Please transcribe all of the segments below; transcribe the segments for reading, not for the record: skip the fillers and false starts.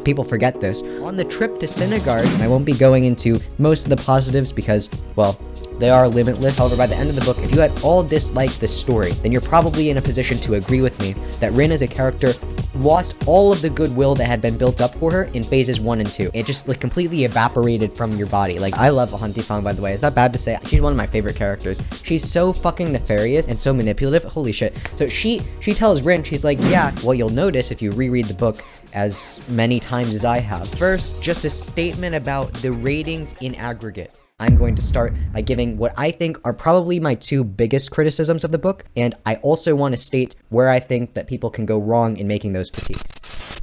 people forget this. On the trip to Sinigard, and I won't be going into most of the positives because, well, they are limitless. However, by the end of the book, if you at all dislike this story, then you're probably in a position to agree with me that Rin as a character lost all of the goodwill that had been built up for her in phases 1 and 2. It just like completely evaporated from your body. Like, I love Huntifang, by the way. Is that bad to say? She's one of my favorite characters. She's so fucking nefarious and so manipulative. Holy shit. So she tells Rin, she's like, yeah, what you'll notice if you reread the book as many times as I have. First, just a statement about the ratings in aggregate. I'm going to start by giving what I think are probably my 2 biggest criticisms of the book, and I also want to state where I think that people can go wrong in making those critiques.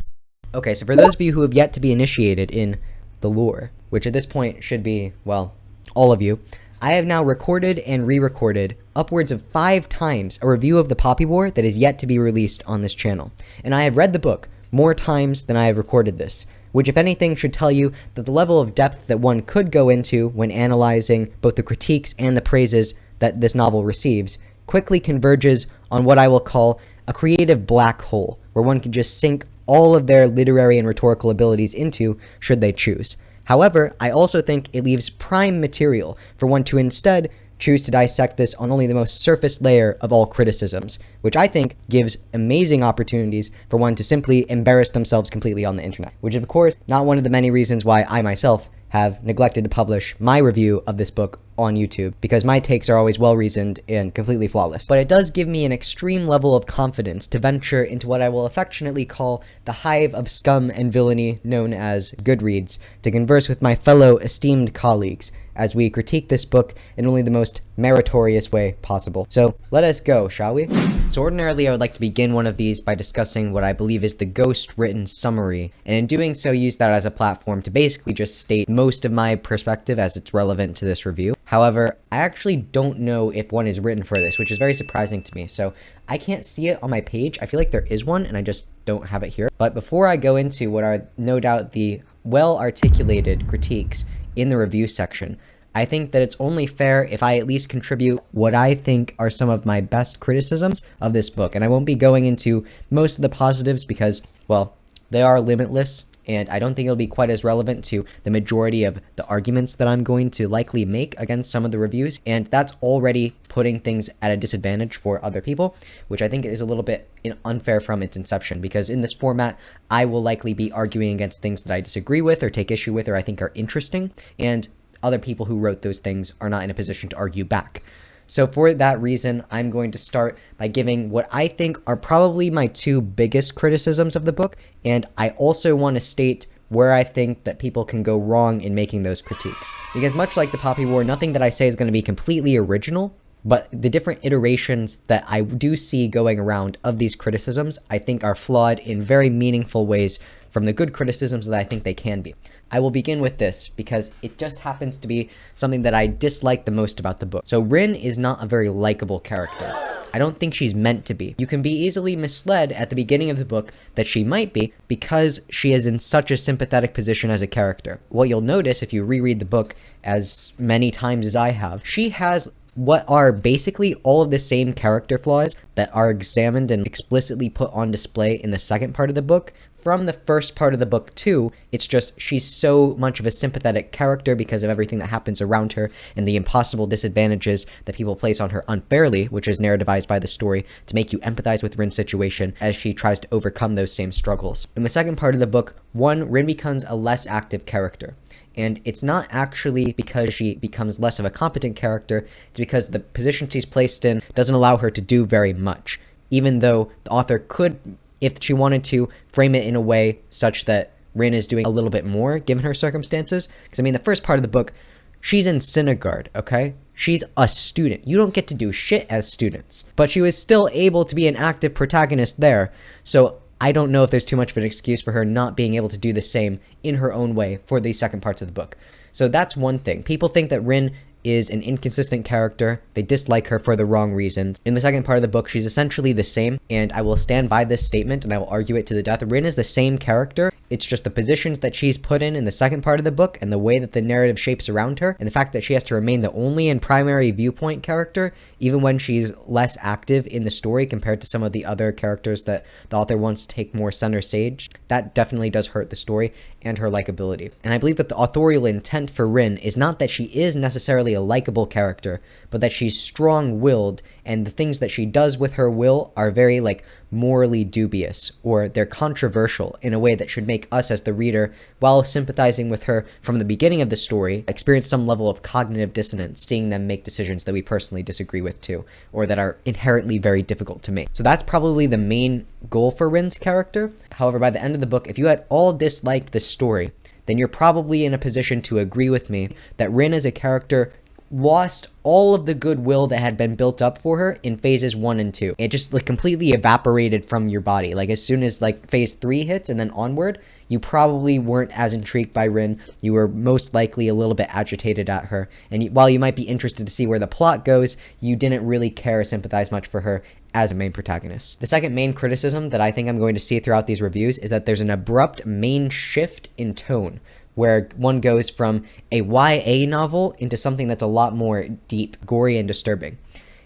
Okay, so for those of you who have yet to be initiated in the lore, which at this point should be, well, all of you, I have now recorded and re-recorded upwards of 5 times a review of the Poppy War that is yet to be released on this channel, and I have read the book more times than I have recorded this, which if anything should tell you that the level of depth that one could go into when analyzing both the critiques and the praises that this novel receives quickly converges on what I will call a creative black hole, where one can just sink all of their literary and rhetorical abilities into should they choose. However, I also think it leaves prime material for one to instead choose to dissect this on only the most surface layer of all criticisms, which I think gives amazing opportunities for one to simply embarrass themselves completely on the internet, which is of course not one of the many reasons why I myself have neglected to publish my review of this book on YouTube, because my takes are always well-reasoned and completely flawless. But it does give me an extreme level of confidence to venture into what I will affectionately call the hive of scum and villainy known as Goodreads, to converse with my fellow esteemed colleagues as we critique this book in only the most meritorious way possible. So let us go, shall we? So ordinarily I would like to begin one of these by discussing what I believe is the ghost-written summary, and in doing so use that as a platform to basically just state most of my perspective as it's relevant to this review. However, I actually don't know if one is written for this, which is very surprising to me, so I can't see it on my page. I feel like there is one, and I just don't have it here. But before I go into what are no doubt the well-articulated critiques in the review section, I think that it's only fair if I at least contribute what I think are some of my best criticisms of this book. And I won't be going into most of the positives because, well, they are limitless, and I don't think it'll be quite as relevant to the majority of the arguments that I'm going to likely make against some of the reviews, and that's already putting things at a disadvantage for other people, which I think is a little bit unfair from its inception, because in this format, I will likely be arguing against things that I disagree with or take issue with or I think are interesting, and other people who wrote those things are not in a position to argue back. So for that reason, I'm going to start by giving what I think are probably my 2 biggest criticisms of the book, and I also want to state where I think that people can go wrong in making those critiques. Because much like the Poppy War, nothing that I say is going to be completely original, but the different iterations that I do see going around of these criticisms, I think are flawed in very meaningful ways from the good criticisms that I think they can be. I will begin with this because it just happens to be something that I dislike the most about the book. So Rin is not a very likable character. I don't think she's meant to be. You can be easily misled at the beginning of the book that she might be because she is in such a sympathetic position as a character. What you'll notice if you reread the book as many times as I have, she has what are basically all of the same character flaws that are examined and explicitly put on display in the second part of the book from the first part of the book too. It's just she's so much of a sympathetic character because of everything that happens around her and the impossible disadvantages that people place on her unfairly, which is narrativized by the story to make you empathize with Rin's situation as she tries to overcome those same struggles. In the second part of the book, Rin becomes a less active character. And it's not actually because she becomes less of a competent character, it's because the position she's placed in doesn't allow her to do very much, even though the author could, if she wanted to, frame it in a way such that Rin is doing a little bit more given her circumstances. Because I mean, the first part of the book, she's in Sinigard, okay? She's a student. You don't get to do shit as students, but she was still able to be an active protagonist there. So I don't know if there's too much of an excuse for her not being able to do the same in her own way for the second parts of the book. So that's one thing. People think that Rin is an inconsistent character. They dislike her for the wrong reasons. In the second part of the book, she's essentially the same, and I will stand by this statement and I will argue it to the death. Rin is the same character It's just the positions that she's put in the second part of the book and the way that the narrative shapes around her and the fact that she has to remain the only and primary viewpoint character even when she's less active in the story compared to some of the other characters that the author wants to take more center stage. That definitely does hurt the story and her likability. And I believe that the authorial intent for Rin is not that she is necessarily a likable character, but that she's strong-willed, and the things that she does with her will are very, like, morally dubious, or they're controversial in a way that should make us as the reader, while sympathizing with her from the beginning of the story, experience some level of cognitive dissonance, seeing them make decisions that we personally disagree with too, or that are inherently very difficult to make. So that's probably the main goal for Rin's character. However, by the end of the book, if you at all disliked this story, then you're probably in a position to agree with me that Rin as a character lost all of the goodwill that had been built up for her in phases 1 and 2. It just like completely evaporated from your body. Like as soon as like phase 3 hits and then onward, you probably weren't as intrigued by Rin. You were most likely a little bit agitated at her. And while you might be interested to see where the plot goes, you didn't really care or sympathize much for her as a main protagonist. The second main criticism that I think I'm going to see throughout these reviews is that there's an abrupt main shift in tone, where one goes from a YA novel into something that's a lot more deep, gory, and disturbing.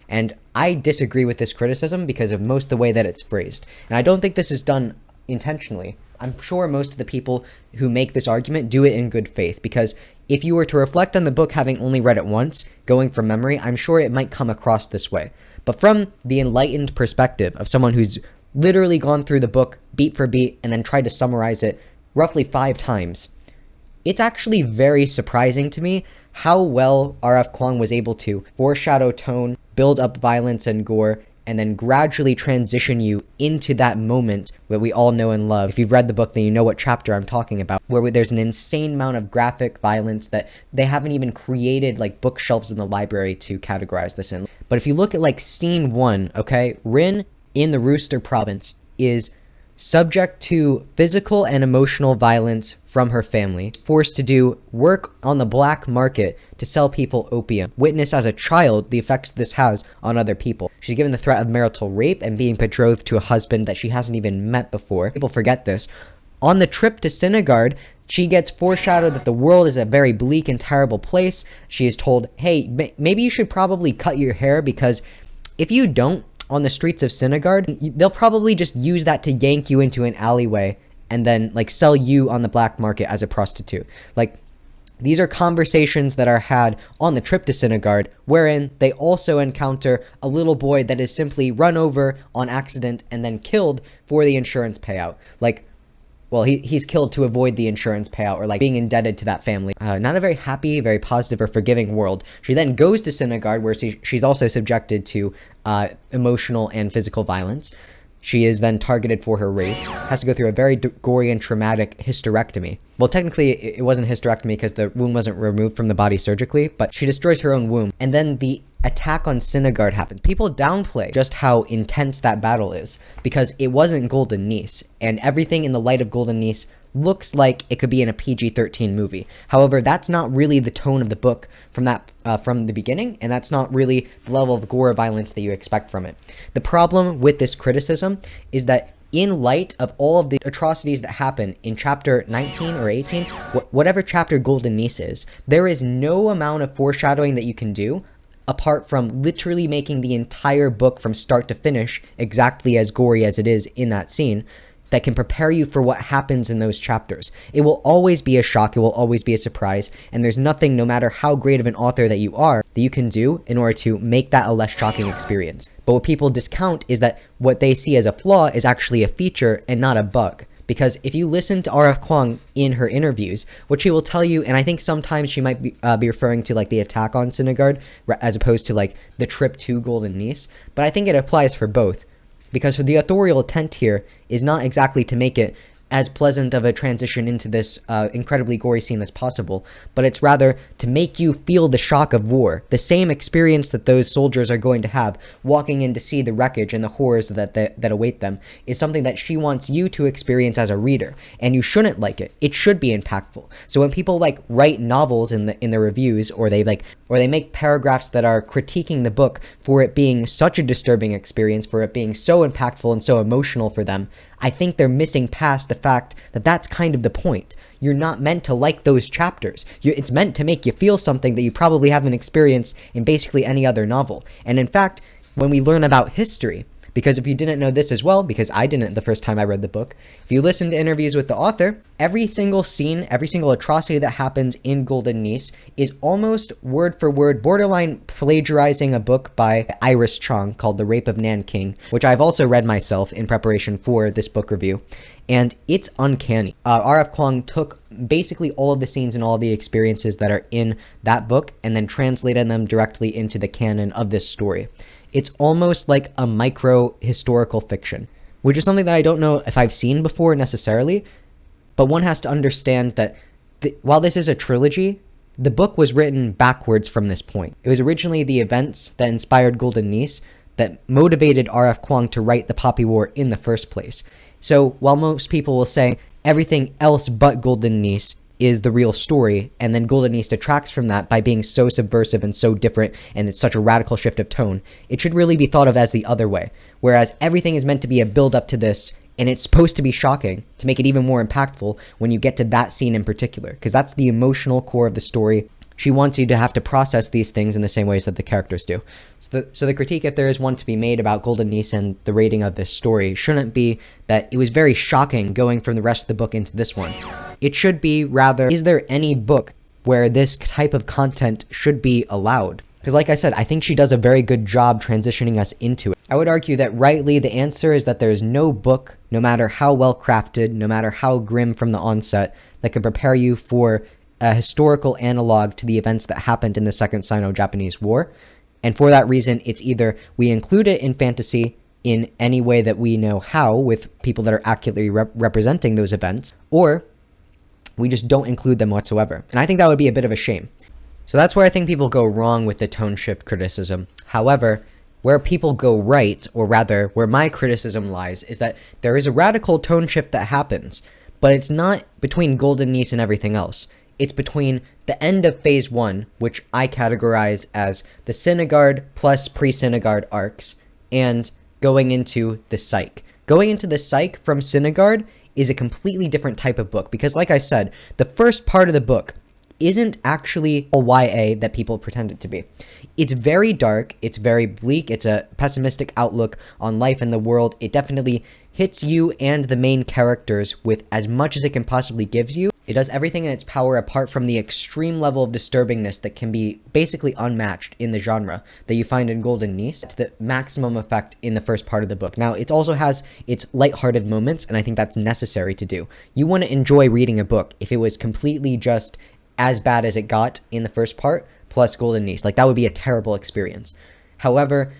And I disagree with this criticism because of most of the way that it's phrased. And I don't think this is done intentionally. I'm sure most of the people who make this argument do it in good faith, because if you were to reflect on the book having only read it once, going from memory, I'm sure it might come across this way. But from the enlightened perspective of someone who's literally gone through the book beat for beat and then tried to summarize it roughly 5 times, it's actually very surprising to me how well R.F. Kuang was able to foreshadow tone, build up violence and gore, and then gradually transition you into that moment that we all know and love. If you've read the book, then you know what chapter I'm talking about, where there's an insane amount of graphic violence that they haven't even created like bookshelves in the library to categorize this in. But if you look at like scene 1, okay, Rin in the Rooster Province is subject to physical and emotional violence from her family, forced to do work on the black market to sell people opium. Witness as a child the effects this has on other people. She's given the threat of marital rape and being betrothed to a husband that she hasn't even met before. People forget this. On the trip to Sinigard, she gets foreshadowed that the world is a very bleak and terrible place. She is told, hey, maybe you should probably cut your hair, because if you don't, on the streets of Sinigard, they'll probably just use that to yank you into an alleyway and then like sell you on the black market as a prostitute. Like, these are conversations that are had on the trip to Sinigard, wherein they also encounter a little boy that is simply run over on accident and then killed for the insurance payout. Like, well, he's killed to avoid the insurance payout, or like being indebted to that family. Not a very happy, very positive, or forgiving world. She then goes to Sinigard, where she's also subjected to emotional and physical violence. She is then targeted for her race, has to go through a very gory and traumatic hysterectomy. Well, technically, it wasn't a hysterectomy because the womb wasn't removed from the body surgically, but she destroys her own womb. And then the attack on Sinigard happens. People downplay just how intense that battle is, because it wasn't Golden Niece, and everything in the light of Golden Niece looks like it could be in a PG-13 movie. However, that's not really the tone of the book from the beginning, and that's not really the level of gore violence that you expect from it. The problem with this criticism is that in light of all of the atrocities that happen in chapter 19 or 18, whatever chapter Golden Niece is, there is no amount of foreshadowing that you can do apart from literally making the entire book from start to finish exactly as gory as it is in that scene, that can prepare you for what happens in those chapters. It will always be a shock, it will always be a surprise, and there's nothing, no matter how great of an author that you are, that you can do in order to make that a less shocking experience. But what people discount is that what they see as a flaw is actually a feature and not a bug. Because if you listen to R.F. Kuang in her interviews, what she will tell you, and I think sometimes she might be referring to like the attack on Sinigard as opposed to like the trip to Golden Niece, but I think it applies for both. Because the authorial intent here is not exactly to make it as pleasant of a transition into this incredibly gory scene as possible, but it's rather to make you feel the shock of war, the same experience that those soldiers are going to have walking in to see the wreckage and the horrors that await them, is something that she wants you to experience as a reader, and you shouldn't like it. It should be impactful. So when people like write novels in the reviews, or they make paragraphs that are critiquing the book for it being such a disturbing experience, for it being so impactful and so emotional for them, I think they're missing past the fact that that's kind of the point. You're not meant to like those chapters. It's meant to make you feel something that you probably haven't experienced in basically any other novel. And in fact, when we learn about history, because if you didn't know this as well, because I didn't the first time I read the book, if you listen to interviews with the author, every single scene, every single atrocity that happens in Golden Niece is almost word for word, borderline plagiarizing a book by Iris Chong called The Rape of Nanking, which I've also read myself in preparation for this book review. And it's uncanny. R.F. Kuang took basically all of the scenes and all of the experiences that are in that book and then translated them directly into the canon of this story. It's almost like a micro-historical fiction, which is something that I don't know if I've seen before necessarily, but one has to understand that while this is a trilogy, the book was written backwards from this point. It was originally the events that inspired Golden Niece that motivated R.F. Kuang to write The Poppy War in the first place. So while most people will say everything else but Golden Niece is the real story, and then Golden Niece detracts from that by being so subversive and so different, and it's such a radical shift of tone, it should really be thought of as the other way. Whereas everything is meant to be a build-up to this, and it's supposed to be shocking to make it even more impactful when you get to that scene in particular, because that's the emotional core of the story. She wants you to have to process these things in the same ways that the characters do. So the critique, if there is one to be made about Golden Niece and the rating of this story, shouldn't be that it was very shocking going from the rest of the book into this one. It should be rather, is there any book where this type of content should be allowed? Because like I said, I think she does a very good job transitioning us into it. I would argue that rightly the answer is that there is no book, no matter how well crafted, no matter how grim from the onset, that can prepare you for a historical analog to the events that happened in the Second Sino-Japanese War. And for that reason, it's either we include it in fantasy in any way that we know how, with people that are accurately representing those events, or we just don't include them whatsoever. And I think that would be a bit of a shame. So that's where I think people go wrong with the tone shift criticism. However, where people go right, or rather, where my criticism lies, is that there is a radical tone shift that happens, but it's not between Golden Niece and everything else. It's between the end of Phase 1, which I categorize as the Synagard plus pre-Synagard arcs, and going into the Psyche. Going into the Psyche from Synagard is a completely different type of book, because like I said, the first part of the book isn't actually a YA that people pretend it to be. It's very dark, it's very bleak, it's a pessimistic outlook on life and the world. It definitely hits you and the main characters with as much as it can possibly give you. It does everything in its power apart from the extreme level of disturbingness that can be basically unmatched in the genre that you find in Golden Niece to the maximum effect in the first part of the book. Now, it also has its lighthearted moments, and I think that's necessary to do. You wouldn't enjoy reading a book if it was completely just as bad as it got in the first part, plus Golden Niece. Like, that would be a terrible experience. However,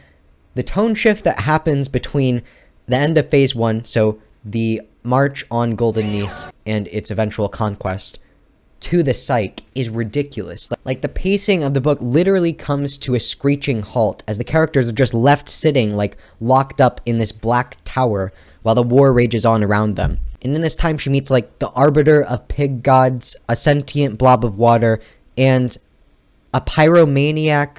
the tone shift that happens between the end of Phase 1, so the march on Golden Niece and its eventual conquest, to the Psyche is ridiculous. Like, the pacing of the book literally comes to a screeching halt as the characters are just left sitting, like, locked up in this black tower while the war rages on around them. And in this time, she meets, like, the Arbiter of Pig Gods, a sentient blob of water, and a pyromaniac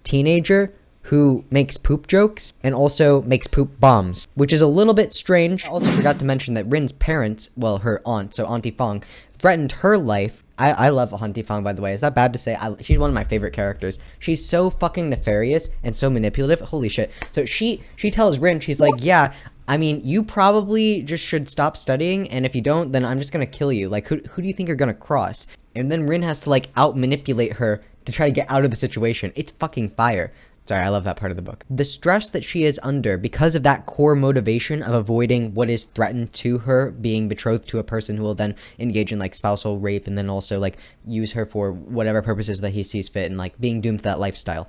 teenager who makes poop jokes and also makes poop bombs, which is a little bit strange. I also forgot to mention that Rin's parents, well, her aunt, so Auntie Fong, threatened her life. I love Auntie Fong, by the way. Is that bad to say? She's one of my favorite characters. She's so fucking nefarious and so manipulative. Holy shit. So she tells Rin, she's like, yeah, I mean, you probably just should stop studying, and if you don't, then I'm just gonna kill you. Like, who do you think you're gonna cross? And then Rin has to, like, out-manipulate her to try to get out of the situation. It's fucking fire. Sorry, I love that part of the book. The stress that she is under because of that core motivation of avoiding what is threatened to her, being betrothed to a person who will then engage in, like, spousal rape and then also, like, use her for whatever purposes that he sees fit and, like, being doomed to that lifestyle.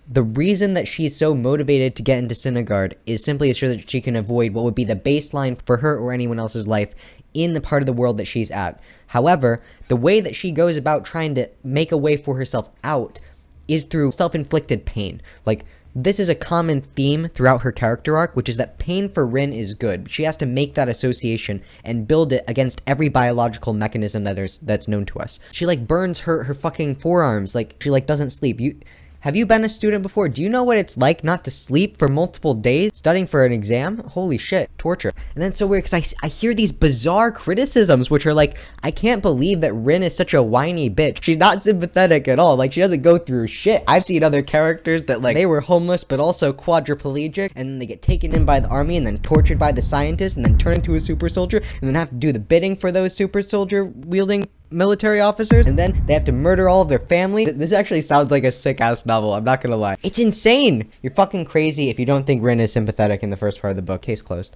The reason that she's so motivated to get into Synagard is simply so that she can avoid what would be the baseline for her or anyone else's life in the part of the world that she's at. However, the way that she goes about trying to make a way for herself out is through self-inflicted pain. Like, this is a common theme throughout her character arc, which is that pain for Rin is good. She has to make that association and build it against every biological mechanism that's known to us. She, like, burns her fucking forearms. Like, she, like, doesn't sleep. Have you been a student before? Do you know what it's like not to sleep for multiple days studying for an exam? Holy shit, torture. And then it's so weird because I hear these bizarre criticisms which are like, I can't believe that Rin is such a whiny bitch. She's not sympathetic at all. Like, she doesn't go through shit. I've seen other characters that, like, they were homeless but also quadriplegic, and then they get taken in by the army and then tortured by the scientists and then turn into a super soldier and then have to do the bidding for those super soldier wielding military officers, and then they have to murder all of their family. This actually sounds like a sick-ass novel, I'm not gonna lie. It's insane! You're fucking crazy if you don't think Rin is sympathetic in the first part of the book. Case closed.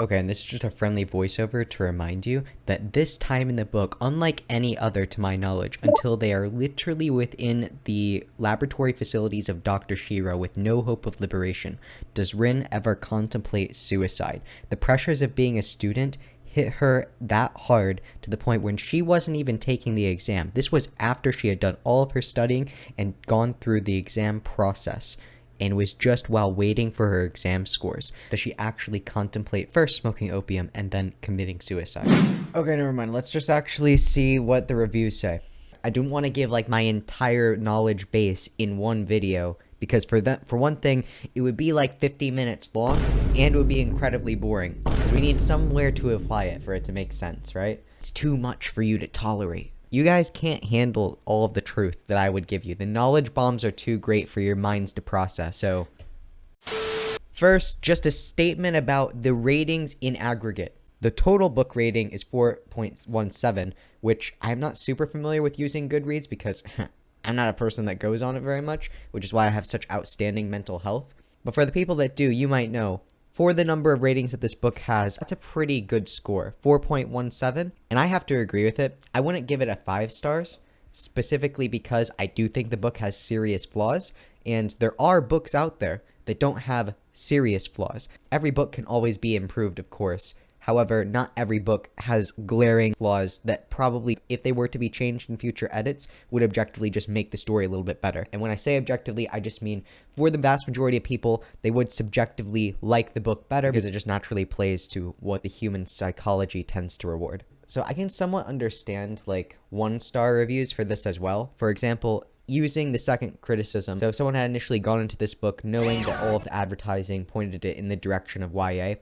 Okay, and this is just a friendly voiceover to remind you that this time in the book, unlike any other to my knowledge, until they are literally within the laboratory facilities of Dr. Shiro with no hope of liberation, does Rin ever contemplate suicide. The pressures of being a student hit her that hard to the point when she wasn't even taking the exam. This was after she had done all of her studying and gone through the exam process, and was just while waiting for her exam scores does she actually contemplate first smoking opium and then committing suicide. Okay, never mind. Let's just actually see what the reviews say. I don't want to give like my entire knowledge base in one video, because for one thing, it would be like 50 minutes long, and it would be incredibly boring. We need somewhere to apply it for it to make sense, right? It's too much for you to tolerate. You guys can't handle all of the truth that I would give you. The knowledge bombs are too great for your minds to process, so... First, just a statement about the ratings in aggregate. The total book rating is 4.17, which I'm not super familiar with using Goodreads because I'm not a person that goes on it very much, which is why I have such outstanding mental health. But for the people that do, you might know, for the number of ratings that this book has, that's a pretty good score, 4.17, and I have to agree with it. I wouldn't give it a 5 stars, specifically because I do think the book has serious flaws, and there are books out there that don't have serious flaws. Every book can always be improved, of course. However, not every book has glaring flaws that probably, if they were to be changed in future edits, would objectively just make the story a little bit better. And when I say objectively, I just mean for the vast majority of people, they would subjectively like the book better because it just naturally plays to what the human psychology tends to reward. So I can somewhat understand like 1-star reviews for this as well. For example, using the second criticism. So if someone had initially gone into this book knowing that all of the advertising pointed it in the direction of YA,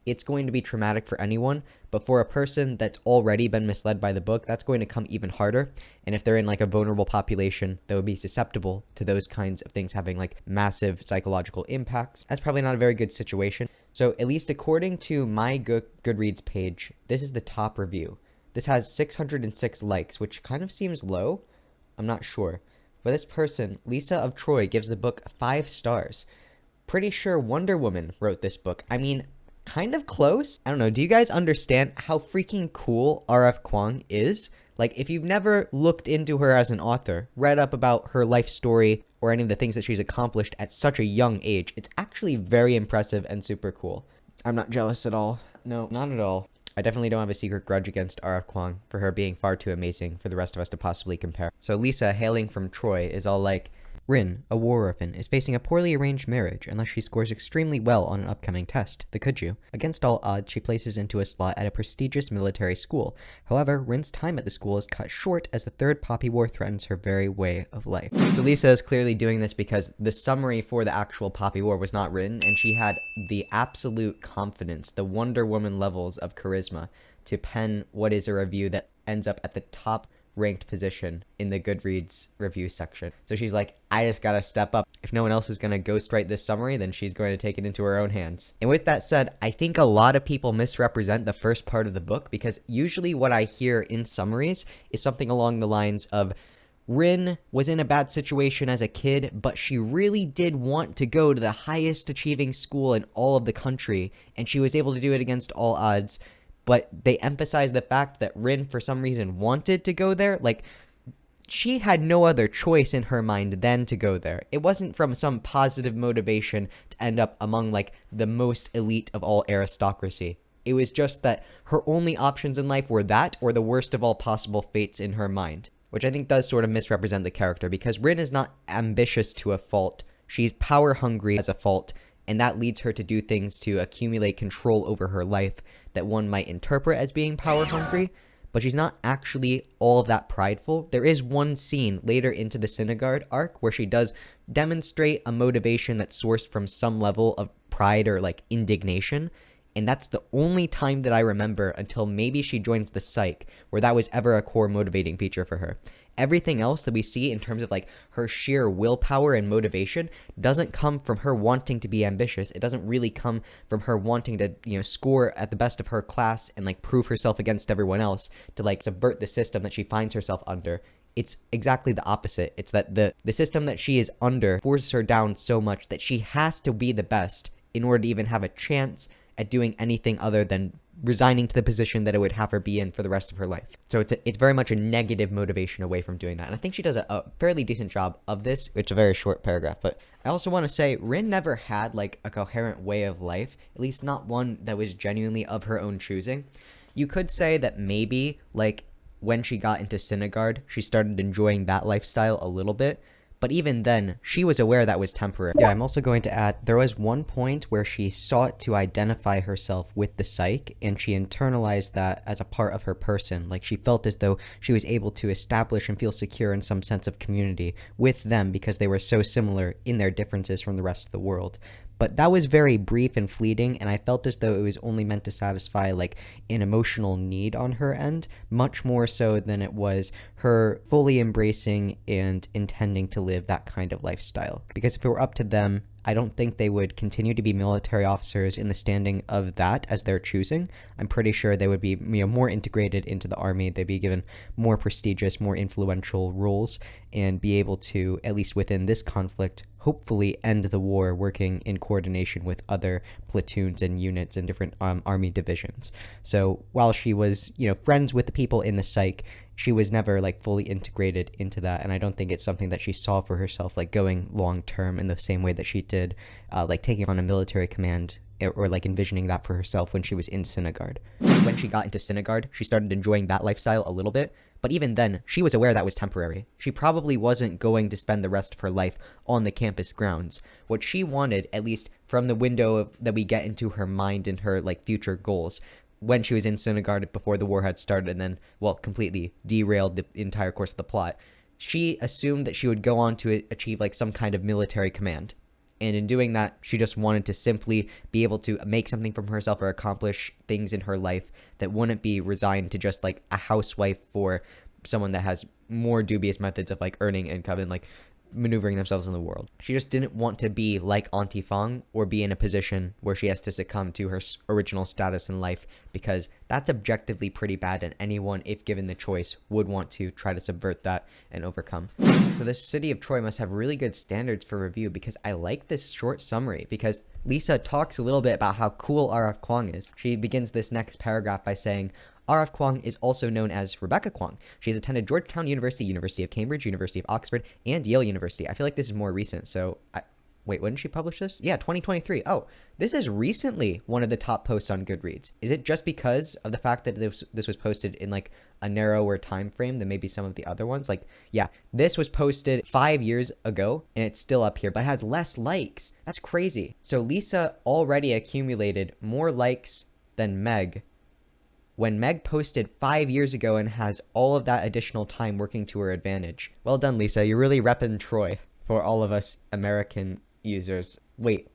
it's going to be traumatic for anyone, but for a person that's already been misled by the book, that's going to come even harder. And if they're in like a vulnerable population that would be susceptible to those kinds of things having like massive psychological impacts, that's probably not a very good situation. So at least according to my Goodreads page, this is the top review. This has 606 likes, which kind of seems low. I'm not sure. But this person, Lisa of Troy, gives the book 5 stars. Pretty sure Wonder Woman wrote this book. I mean, kind of close. I don't know. Do you guys understand how freaking cool R.F. Kuang is? Like, if you've never looked into her as an author, read up about her life story, or any of the things that she's accomplished at such a young age, it's actually very impressive and super cool. I'm not jealous at all. No, not at all. I definitely don't have a secret grudge against R.F. Kuang for her being far too amazing for the rest of us to possibly compare. So Lisa, hailing from Troy, is all like, Rin, a war orphan, is facing a poorly arranged marriage unless she scores extremely well on an upcoming test, the Kuju. Against all odds, she places into a slot at a prestigious military school. However, Rin's time at the school is cut short as the Third Poppy War threatens her very way of life. So Lisa is clearly doing this because the summary for the actual Poppy War was not written, and she had the absolute confidence, the Wonder Woman levels of charisma, to pen what is a review that ends up at the top ranked position in the Goodreads review section. So she's like, I just gotta step up. If no one else is gonna ghostwrite this summary, then she's going to take it into her own hands. And with that said, I think a lot of people misrepresent the first part of the book, because usually what I hear in summaries is something along the lines of, Rin was in a bad situation as a kid, but she really did want to go to the highest achieving school in all of the country, and she was able to do it against all odds. But they emphasize the fact that Rin, for some reason, wanted to go there. Like, she had no other choice in her mind than to go there. It wasn't from some positive motivation to end up among, like, the most elite of all aristocracy. It was just that her only options in life were that or the worst of all possible fates in her mind. Which I think does sort of misrepresent the character, because Rin is not ambitious to a fault. She's power-hungry as a fault, and that leads her to do things to accumulate control over her life that one might interpret as being power-hungry, but she's not actually all of that prideful. There is one scene later into the Synagard arc where she does demonstrate a motivation that's sourced from some level of pride or like indignation, and that's the only time that I remember until maybe she joins the Psych where that was ever a core motivating feature for her. Everything else that we see in terms of like her sheer willpower and motivation doesn't come from her wanting to be ambitious. It doesn't really come from her wanting to, score at the best of her class and like prove herself against everyone else to like subvert the system that she finds herself under. It's exactly the opposite. It's that the system that she is under forces her down so much that she has to be the best in order to even have a chance at doing anything other than resigning to the position that it would have her be in for the rest of her life. So it's very much a negative motivation away from doing that. And I think she does a fairly decent job of this. It's a very short paragraph, but I also want to say Rin never had like a coherent way of life, at least not one that was genuinely of her own choosing. You could say that maybe like when she got into Synagard, she started enjoying that lifestyle a little bit. But even then, she was aware that was temporary. Yeah, I'm also going to add, there was one point where she sought to identify herself with the Psych, and she internalized that as a part of her person. Like, she felt as though she was able to establish and feel secure in some sense of community with them because they were so similar in their differences from the rest of the world. But that was very brief and fleeting, and I felt as though it was only meant to satisfy like an emotional need on her end, much more so than it was her fully embracing and intending to live that kind of lifestyle. Because if it were up to them, I don't think they would continue to be military officers in the standing of that as their choosing. I'm pretty sure they would be more integrated into the army. They'd be given more prestigious, more influential roles and be able to, at least within this conflict, hopefully end the war working in coordination with other platoons and units and different army divisions. So while she was, friends with the people in the Psych, she was never like fully integrated into that, and I don't think it's something that she saw for herself like going long term in the same way that she did like taking on a military command or like envisioning that for herself when she was in Synagard. When she got into Synagard, she started enjoying that lifestyle a little bit, but even then, she was aware that was temporary. She probably wasn't going to spend the rest of her life on the campus grounds. What she wanted, at least from the window that we get into her mind and her like future goals, when she was in Synagard before the war had started and then, completely derailed the entire course of the plot, she assumed that she would go on to achieve like some kind of military command. And in doing that, she just wanted to simply be able to make something from herself or accomplish things in her life that wouldn't be resigned to just like a housewife for someone that has more dubious methods of like earning income and like maneuvering themselves in the world. She just didn't want to be like Auntie Fong or be in a position where she has to succumb to her original status in life, because that's objectively pretty bad, and anyone, if given the choice, would want to try to subvert that and overcome. So this City of Troy must have really good standards for review, because I like this short summary, because Lisa talks a little bit about how cool R.F. Kuang is. She begins this next paragraph by saying, R.F. Kuang is also known as Rebecca Kuang. She has attended Georgetown University, University of Cambridge, University of Oxford, and Yale University. I feel like this is more recent, so wait, when did she publish this? Yeah, 2023. Oh, this is recently one of the top posts on Goodreads. Is it just because of the fact that this was posted in like a narrower time frame than maybe some of the other ones? Like, yeah, this was posted 5 years ago and it's still up here, but it has less likes. That's crazy. So Lisa already accumulated more likes than Meg when Meg posted 5 years ago and has all of that additional time working to her advantage. Well done, Lisa. You're really repping Troy for all of us American users. Wait,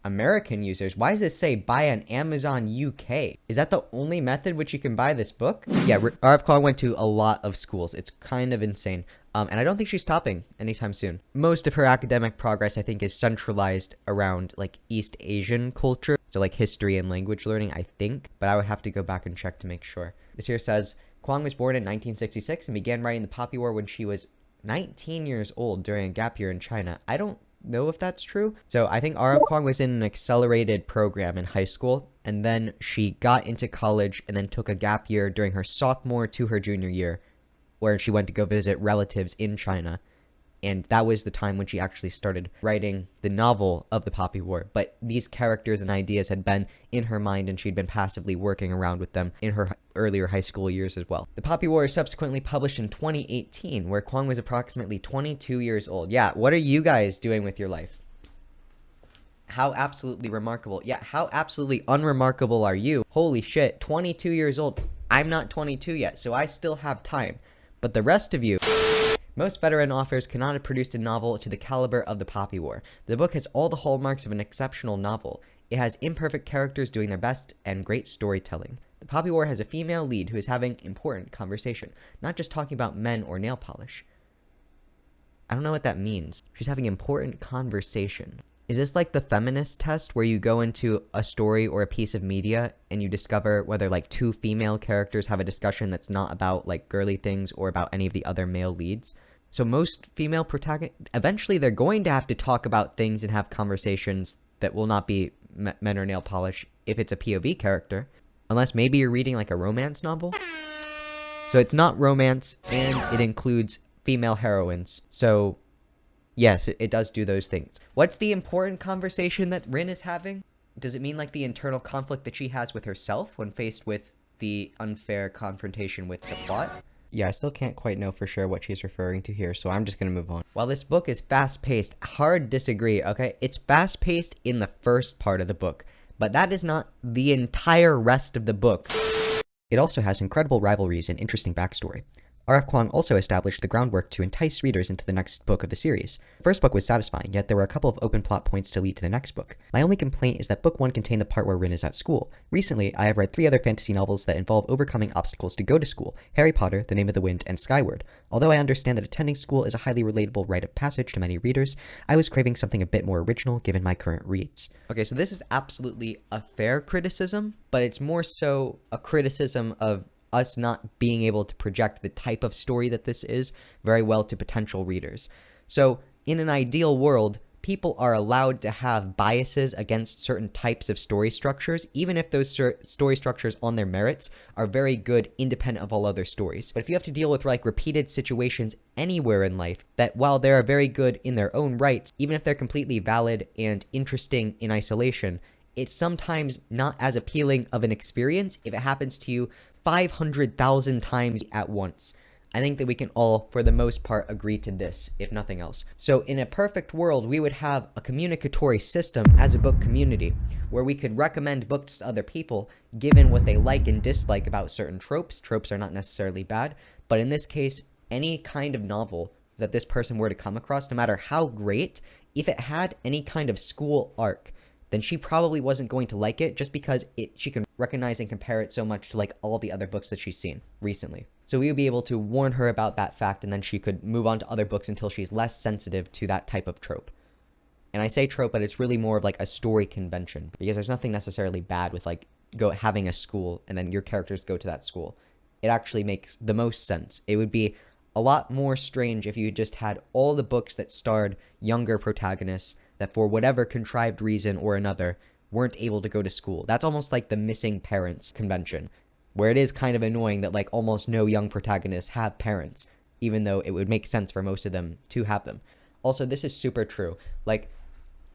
American users? Why does it say buy on Amazon UK? Is that the only method which you can buy this book? Yeah, R.F. Kuang went to a lot of schools. It's kind of insane. And I don't think she's stopping anytime soon. Most of her academic progress, I think, is centralized around like East Asian culture. So like history and language learning, I think. But I would have to go back and check to make sure. This here says, Kuang was born in 1966 and began writing the Poppy War when she was 19 years old during a gap year in China. I don't know if that's true. So I think R.F. Kuang was in an accelerated program in high school, and then she got into college and then took a gap year during her sophomore to her junior year, where she went to go visit relatives in China. And that was the time when she actually started writing the novel of the Poppy War. But these characters and ideas had been in her mind, and she'd been passively working around with them in her earlier high school years as well. The Poppy War is subsequently published in 2018, where Kuang was approximately 22 years old. Yeah, what are you guys doing with your life? How absolutely remarkable. Yeah, how absolutely unremarkable are you? Holy shit, 22 years old. I'm not 22 yet, so I still have time. But the rest of you, most veteran authors cannot have produced a novel to the caliber of The Poppy War. The book has all the hallmarks of an exceptional novel. It has imperfect characters doing their best and great storytelling. The Poppy War has a female lead who is having important conversation, not just talking about men or nail polish. I don't know what that means. She's having important conversation. Is this like the feminist test where you go into a story or a piece of media and you discover whether like two female characters have a discussion that's not about like girly things or about any of the other male leads? So most female protagonists, eventually they're going to have to talk about things and have conversations that will not be men or nail polish if it's a POV character. Unless maybe you're reading like a romance novel. So it's not romance and it includes female heroines. So yes, it does do those things. What's the important conversation that Rin is having? Does it mean like the internal conflict that she has with herself when faced with the unfair confrontation with the plot? Yeah, I still can't quite know for sure what she's referring to here, so I'm just gonna move on. While this book is fast-paced, hard disagree, okay? It's fast-paced in the first part of the book, but that is not the entire rest of the book. It also has incredible rivalries and interesting backstory. R.F. Kuang also established the groundwork to entice readers into the next book of the series. The first book was satisfying, yet there were a couple of open plot points to lead to the next book. My only complaint is that book 1 contained the part where Rin is at school. Recently, I have read 3 other fantasy novels that involve overcoming obstacles to go to school: Harry Potter, The Name of the Wind, and Skyward. Although I understand that attending school is a highly relatable rite of passage to many readers, I was craving something a bit more original given my current reads. Okay, so this is absolutely a fair criticism, but it's more so a criticism of us not being able to project the type of story that this is very well to potential readers. So in an ideal world, people are allowed to have biases against certain types of story structures, even if those story structures on their merits are very good independent of all other stories. But if you have to deal with like repeated situations anywhere in life that while they are very good in their own rights, even if they're completely valid and interesting in isolation, it's sometimes not as appealing of an experience if it happens to you 500,000 times at once. I think that we can all, for the most part, agree to this, if nothing else. So in a perfect world, we would have a communicatory system as a book community, where we could recommend books to other people, given what they like and dislike about certain tropes. Tropes are not necessarily bad, but in this case, any kind of novel that this person were to come across, no matter how great, if it had any kind of school arc, then she probably wasn't going to like it just because she can recognize and compare it so much to like all the other books that she's seen recently. So we would be able to warn her about that fact, and then she could move on to other books until she's less sensitive to that type of trope. And I say trope, but it's really more of like a story convention, because there's nothing necessarily bad with like having a school and then your characters go to that school. It actually makes the most sense. It would be a lot more strange if you just had all the books that starred younger protagonists that for whatever contrived reason or another weren't able to go to school. That's almost like the missing parents convention, where it is kind of annoying that like almost no young protagonists have parents, even though it would make sense for most of them to have them. Also, this is super true. Like,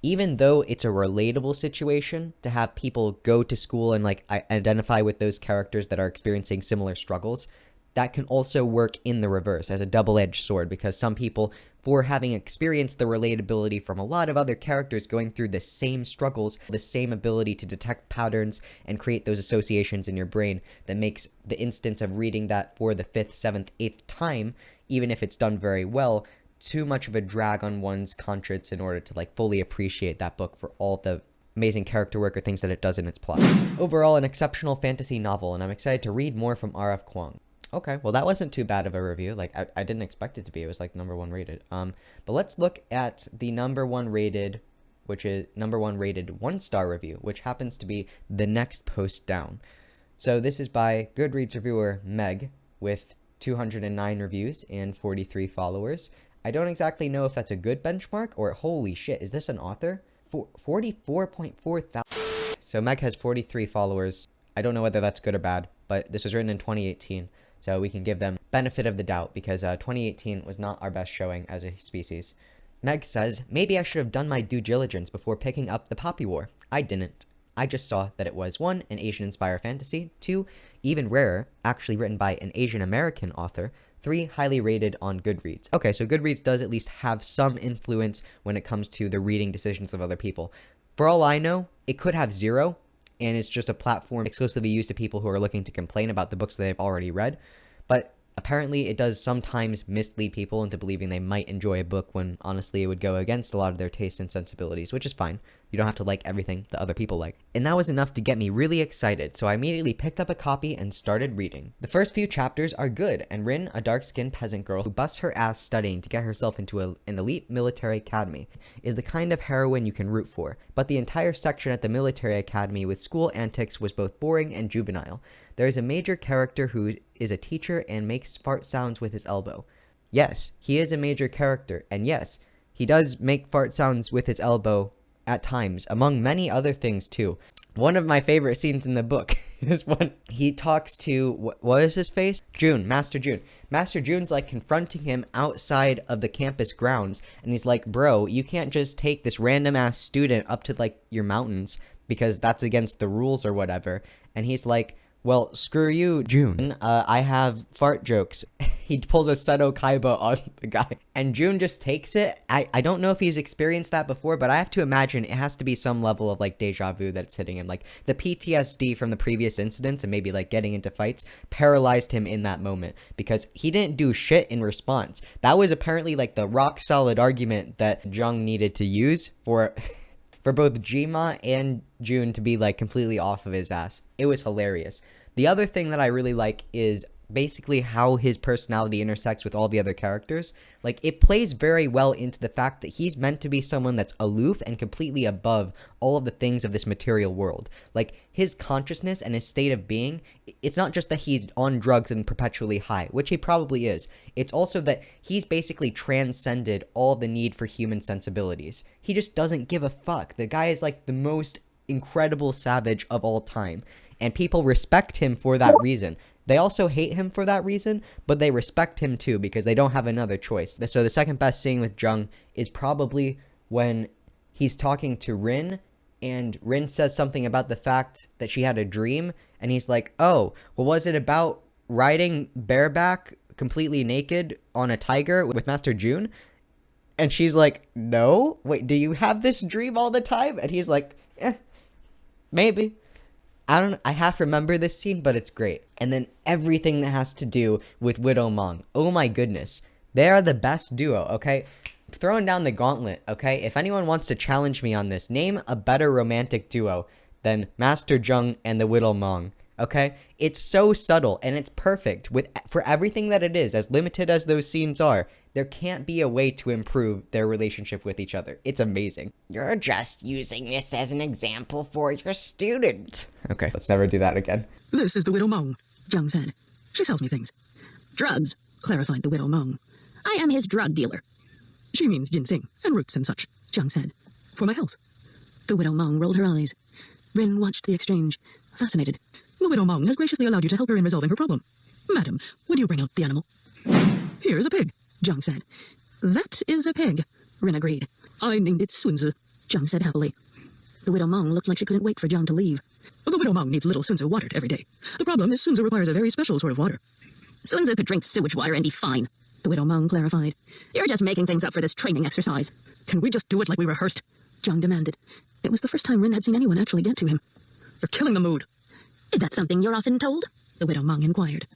even though it's a relatable situation to have people go to school and like identify with those characters that are experiencing similar struggles, that can also work in the reverse as a double-edged sword, because some people, for having experienced the relatability from a lot of other characters going through the same struggles, the same ability to detect patterns and create those associations in your brain that makes the instance of reading that for the 5th, 7th, 8th time, even if it's done very well, too much of a drag on one's conscience in order to like fully appreciate that book for all the amazing character work or things that it does in its plot. Overall, an exceptional fantasy novel, and I'm excited to read more from R.F. Kuang. Okay, well that wasn't too bad of a review. Like I didn't expect it to be. It was like #1 rated. But let's look at the #1 rated, which is #1 rated 1-star review, which happens to be the next post down. So this is by Goodreads reviewer Meg with 209 reviews and 43 followers. I don't exactly know if that's a good benchmark or holy shit, is this an author? 44.4 thousand. So Meg has 43 followers. I don't know whether that's good or bad, but this was written in 2018. So we can give them benefit of the doubt because 2018 was not our best showing as a species. Meg says, maybe I should have done my due diligence before picking up The Poppy War. I didn't. I just saw that it was 1, an Asian-inspired fantasy, 2, even rarer, actually written by an Asian-American author, 3, highly rated on Goodreads. Okay, so Goodreads does at least have some influence when it comes to the reading decisions of other people. For all I know, it could have 0, and it's just a platform exclusively used to people who are looking to complain about the books that they've already read. But apparently it does sometimes mislead people into believing they might enjoy a book when honestly it would go against a lot of their tastes and sensibilities, which is fine. You don't have to like everything that other people like. And that was enough to get me really excited, so I immediately picked up a copy and started reading. The first few chapters are good, and Rin, a dark-skinned peasant girl who busts her ass studying to get herself into an elite military academy, is the kind of heroine you can root for. But the entire section at the military academy with school antics was both boring and juvenile. There is a major character who is a teacher and makes fart sounds with his elbow. Yes, he is a major character, and yes, he does make fart sounds with his elbow at times, among many other things too. One of my favorite scenes in the book is when he talks to, what is his face? June, Master June. Master June's like confronting him outside of the campus grounds, and he's like, bro, you can't just take this random ass student up to like your mountains because that's against the rules or whatever. And he's like, well, screw you, June. I have fart jokes. He pulls a Seto Kaiba on the guy. And June just takes it. I don't know if he's experienced that before, but I have to imagine it has to be some level of, like, deja vu that's hitting him. Like, the PTSD from the previous incidents and maybe, like, getting into fights paralyzed him in that moment. Because he didn't do shit in response. That was apparently, like, the rock-solid argument that Jung needed to use for... for both Jima and June to be, like, completely off of his ass. It was hilarious. The other thing that I really like is basically how his personality intersects with all the other characters. Like, it plays very well into the fact that he's meant to be someone that's aloof and completely above all of the things of this material world. Like, his consciousness and his state of being, it's not just that he's on drugs and perpetually high, which he probably is. It's also that he's basically transcended all the need for human sensibilities. He just doesn't give a fuck. The guy is like the most incredible savage of all time. And people respect him for that reason. They also hate him for that reason, but they respect him too because they don't have another choice. So the second best scene with Jung is probably when he's talking to Rin, and Rin says something about the fact that she had a dream, and he's like, oh, well, was it about riding bareback, completely naked, on a tiger with Master June? And she's like, no? Wait, do you have this dream all the time? And he's like, maybe. I half remember this scene, but it's great. And then everything that has to do with Widow Mong. Oh my goodness. They are the best duo, okay? Throwing down the gauntlet, okay? If anyone wants to challenge me on this, name a better romantic duo than Master Jung and the Widow Mong, okay? It's so subtle, and it's perfect. For everything that it is, as limited as those scenes are, there can't be a way to improve their relationship with each other. It's amazing. You're just using this as an example for your student. Okay, let's never do that again. This is the Widow Mong, Jung said. She sells me things. Drugs, clarified the Widow Mong. I am his drug dealer. She means ginseng and roots and such, Jung said. For my health. The Widow Mong rolled her eyes. Rin watched the exchange, fascinated. The Widow Mong has graciously allowed you to help her in resolving her problem. Madam, would you bring out the animal? Here's a pig, Jung said. That is a pig, Rin agreed. I named it Sunzi, Jung said happily. The Widow Mong looked like she couldn't wait for Jung to leave. The Widow Mong needs little Sunzi watered every day. The problem is Sunzi requires a very special sort of water. Sunzi could drink sewage water and be fine, the Widow Mong clarified. You're just making things up for this training exercise. Can we just do it like we rehearsed? Jung demanded. It was the first time Rin had seen anyone actually get to him. You're killing the mood. Is that something you're often told? The Widow Mong inquired.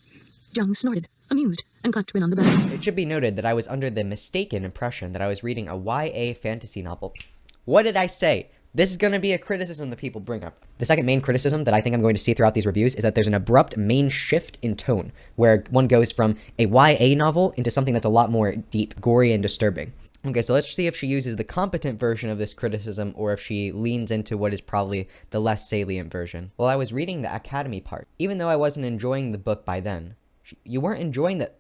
Jung snorted, amused, and clapped Rin on the back. It should be noted that I was under the mistaken impression that I was reading a YA fantasy novel. What did I say? This is going to be a criticism that people bring up. The second main criticism that I think I'm going to see throughout these reviews is that there's an abrupt main shift in tone, where one goes from a YA novel into something that's a lot more deep, gory, and disturbing. Okay, so let's see if she uses the competent version of this criticism or if she leans into what is probably the less salient version. Well, I was reading the Academy part. Even though I wasn't enjoying the book by then, you weren't enjoying the...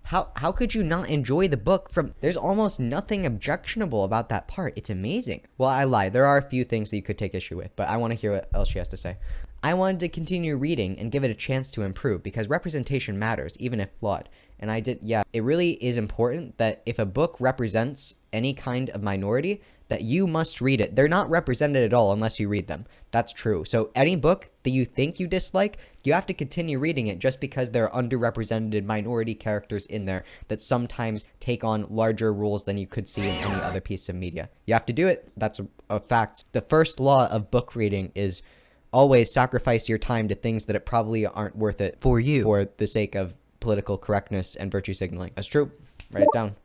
How could you not enjoy the book from... There's almost nothing objectionable about that part. It's amazing. Well, I lied. There are a few things that you could take issue with, but I want to hear what else she has to say. I wanted to continue reading and give it a chance to improve because representation matters, even if flawed. And I did, yeah, it really is important that if a book represents any kind of minority, that you must read it. They're not represented at all unless you read them. That's true. So any book that you think you dislike, you have to continue reading it just because there are underrepresented minority characters in there that sometimes take on larger roles than you could see in any other piece of media. You have to do it. That's a fact. The first law of book reading is always sacrifice your time to things that it probably aren't worth it for you for the sake of political correctness and virtue signaling. That's true. Write it down.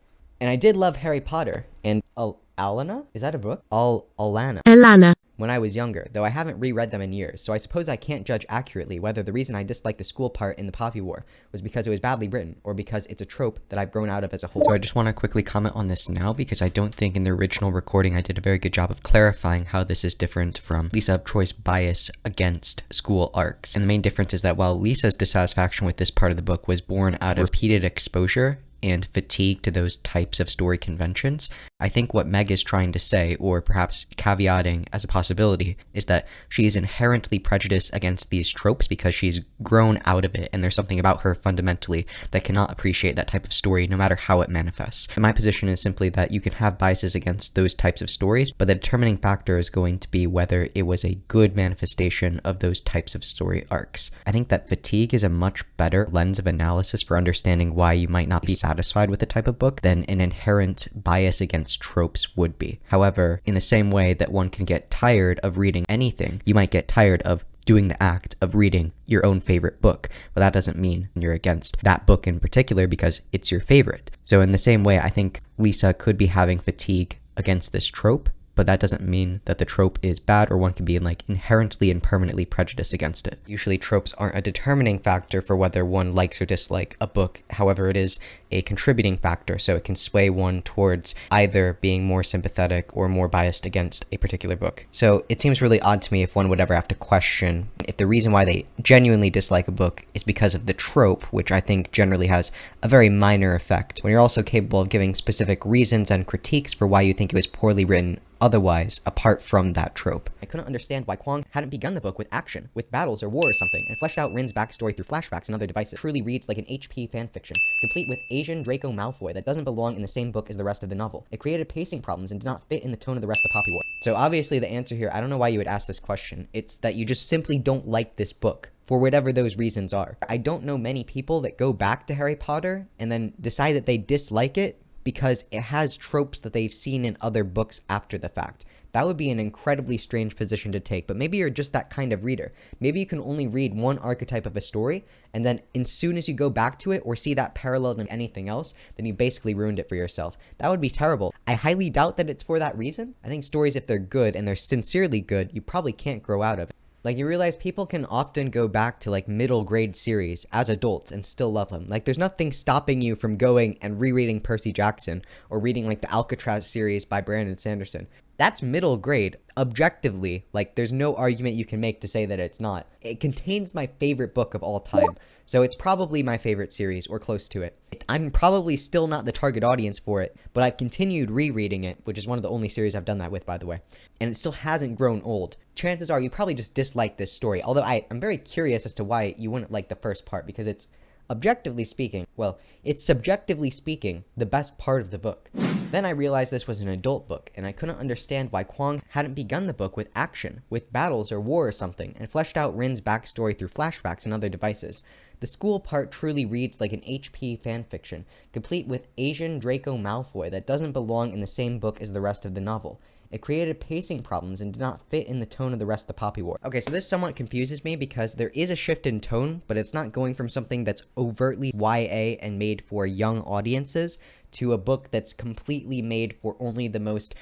And I did love Harry Potter and Alana? Is that a book? Alana. Elana. When I was younger, though I haven't reread them in years, so I suppose I can't judge accurately whether the reason I disliked the school part in the Poppy War was because it was badly written, or because it's a trope that I've grown out of as a whole. So I just want to quickly comment on this now, because I don't think in the original recording I did a very good job of clarifying how this is different from Lisa Troy's bias against school arcs. And the main difference is that while Lisa's dissatisfaction with this part of the book was born out of repeated exposure and fatigue to those types of story conventions, I think what Meg is trying to say, or perhaps caveating as a possibility, is that she is inherently prejudiced against these tropes because she's grown out of it, and there's something about her fundamentally that cannot appreciate that type of story no matter how it manifests. And my position is simply that you can have biases against those types of stories, but the determining factor is going to be whether it was a good manifestation of those types of story arcs. I think that fatigue is a much better lens of analysis for understanding why you might not be satisfied with the type of book than an inherent bias against tropes would be. However, in the same way that one can get tired of reading anything, you might get tired of doing the act of reading your own favorite book, but that doesn't mean you're against that book in particular because it's your favorite. So in the same way, I think Lisa could be having fatigue against this trope, but that doesn't mean that the trope is bad, or one can be inherently and permanently prejudiced against it. Usually tropes aren't a determining factor for whether one likes or dislikes a book. However, it is a contributing factor, so it can sway one towards either being more sympathetic or more biased against a particular book. So it seems really odd to me if one would ever have to question if the reason why they genuinely dislike a book is because of the trope, which I think generally has a very minor effect, when you're also capable of giving specific reasons and critiques for why you think it was poorly written otherwise, apart from that trope. I couldn't understand why Kwong hadn't begun the book with action, with battles or war or something, and fleshed out Rin's backstory through flashbacks and other devices. It truly reads like an HP fanfiction, complete with Asian Draco Malfoy that doesn't belong in the same book as the rest of the novel. It created pacing problems and did not fit in the tone of the rest of the Poppy War. So obviously the answer here, I don't know why you would ask this question, it's that you just simply don't like this book, for whatever those reasons are. I don't know many people that go back to Harry Potter and then decide that they dislike it because it has tropes that they've seen in other books after the fact. That would be an incredibly strange position to take, but maybe you're just that kind of reader. Maybe you can only read one archetype of a story, and then as soon as you go back to it or see that parallel in anything else, then you basically ruined it for yourself. That would be terrible. I highly doubt that it's for that reason. I think stories, if they're good and they're sincerely good, you probably can't grow out of it. You realize people can often go back to middle grade series as adults and still love them. There's nothing stopping you from going and rereading Percy Jackson or reading the Alcatraz series by Brandon Sanderson. That's middle grade. Objectively, there's no argument you can make to say that it's not. It contains my favorite book of all time, so it's probably my favorite series, or close to it. I'm probably still not the target audience for it, but I've continued rereading it, which is one of the only series I've done that with, by the way, and it still hasn't grown old. Chances are you probably just dislike this story, although I'm very curious as to why you wouldn't like the first part, because it's objectively speaking, well, it's subjectively speaking, the best part of the book. Then I realized this was an adult book, and I couldn't understand why Kwong hadn't begun the book with action, with battles or war or something, and fleshed out Rin's backstory through flashbacks and other devices. The school part truly reads like an HP fanfiction, complete with Asian Draco Malfoy that doesn't belong in the same book as the rest of the novel. It created pacing problems and did not fit in the tone of the rest of the Poppy War. Okay, so this somewhat confuses me because there is a shift in tone, but it's not going from something that's overtly YA and made for young audiences to a book that's completely made for only the most,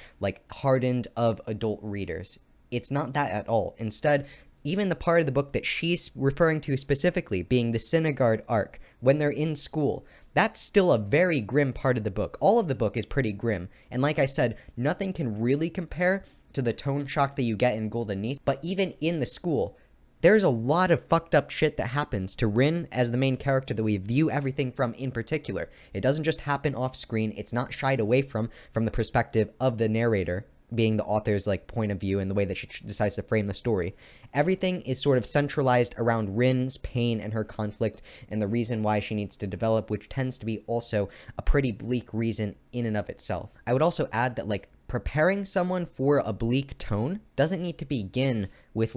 hardened of adult readers. It's not that at all. Instead, even the part of the book that she's referring to specifically, being the Synagard arc, when they're in school, that's still a very grim part of the book. All of the book is pretty grim, and like I said, nothing can really compare to the tone shock that you get in Golden Niece, but even in the school, there's a lot of fucked up shit that happens to Rin as the main character that we view everything from in particular. It doesn't just happen off screen, it's not shied away from the perspective of the narrator, being the author's point of view and the way that she decides to frame the story. Everything is sort of centralized around Rin's pain and her conflict and the reason why she needs to develop, which tends to be also a pretty bleak reason in and of itself. I would also add that preparing someone for a bleak tone doesn't need to begin with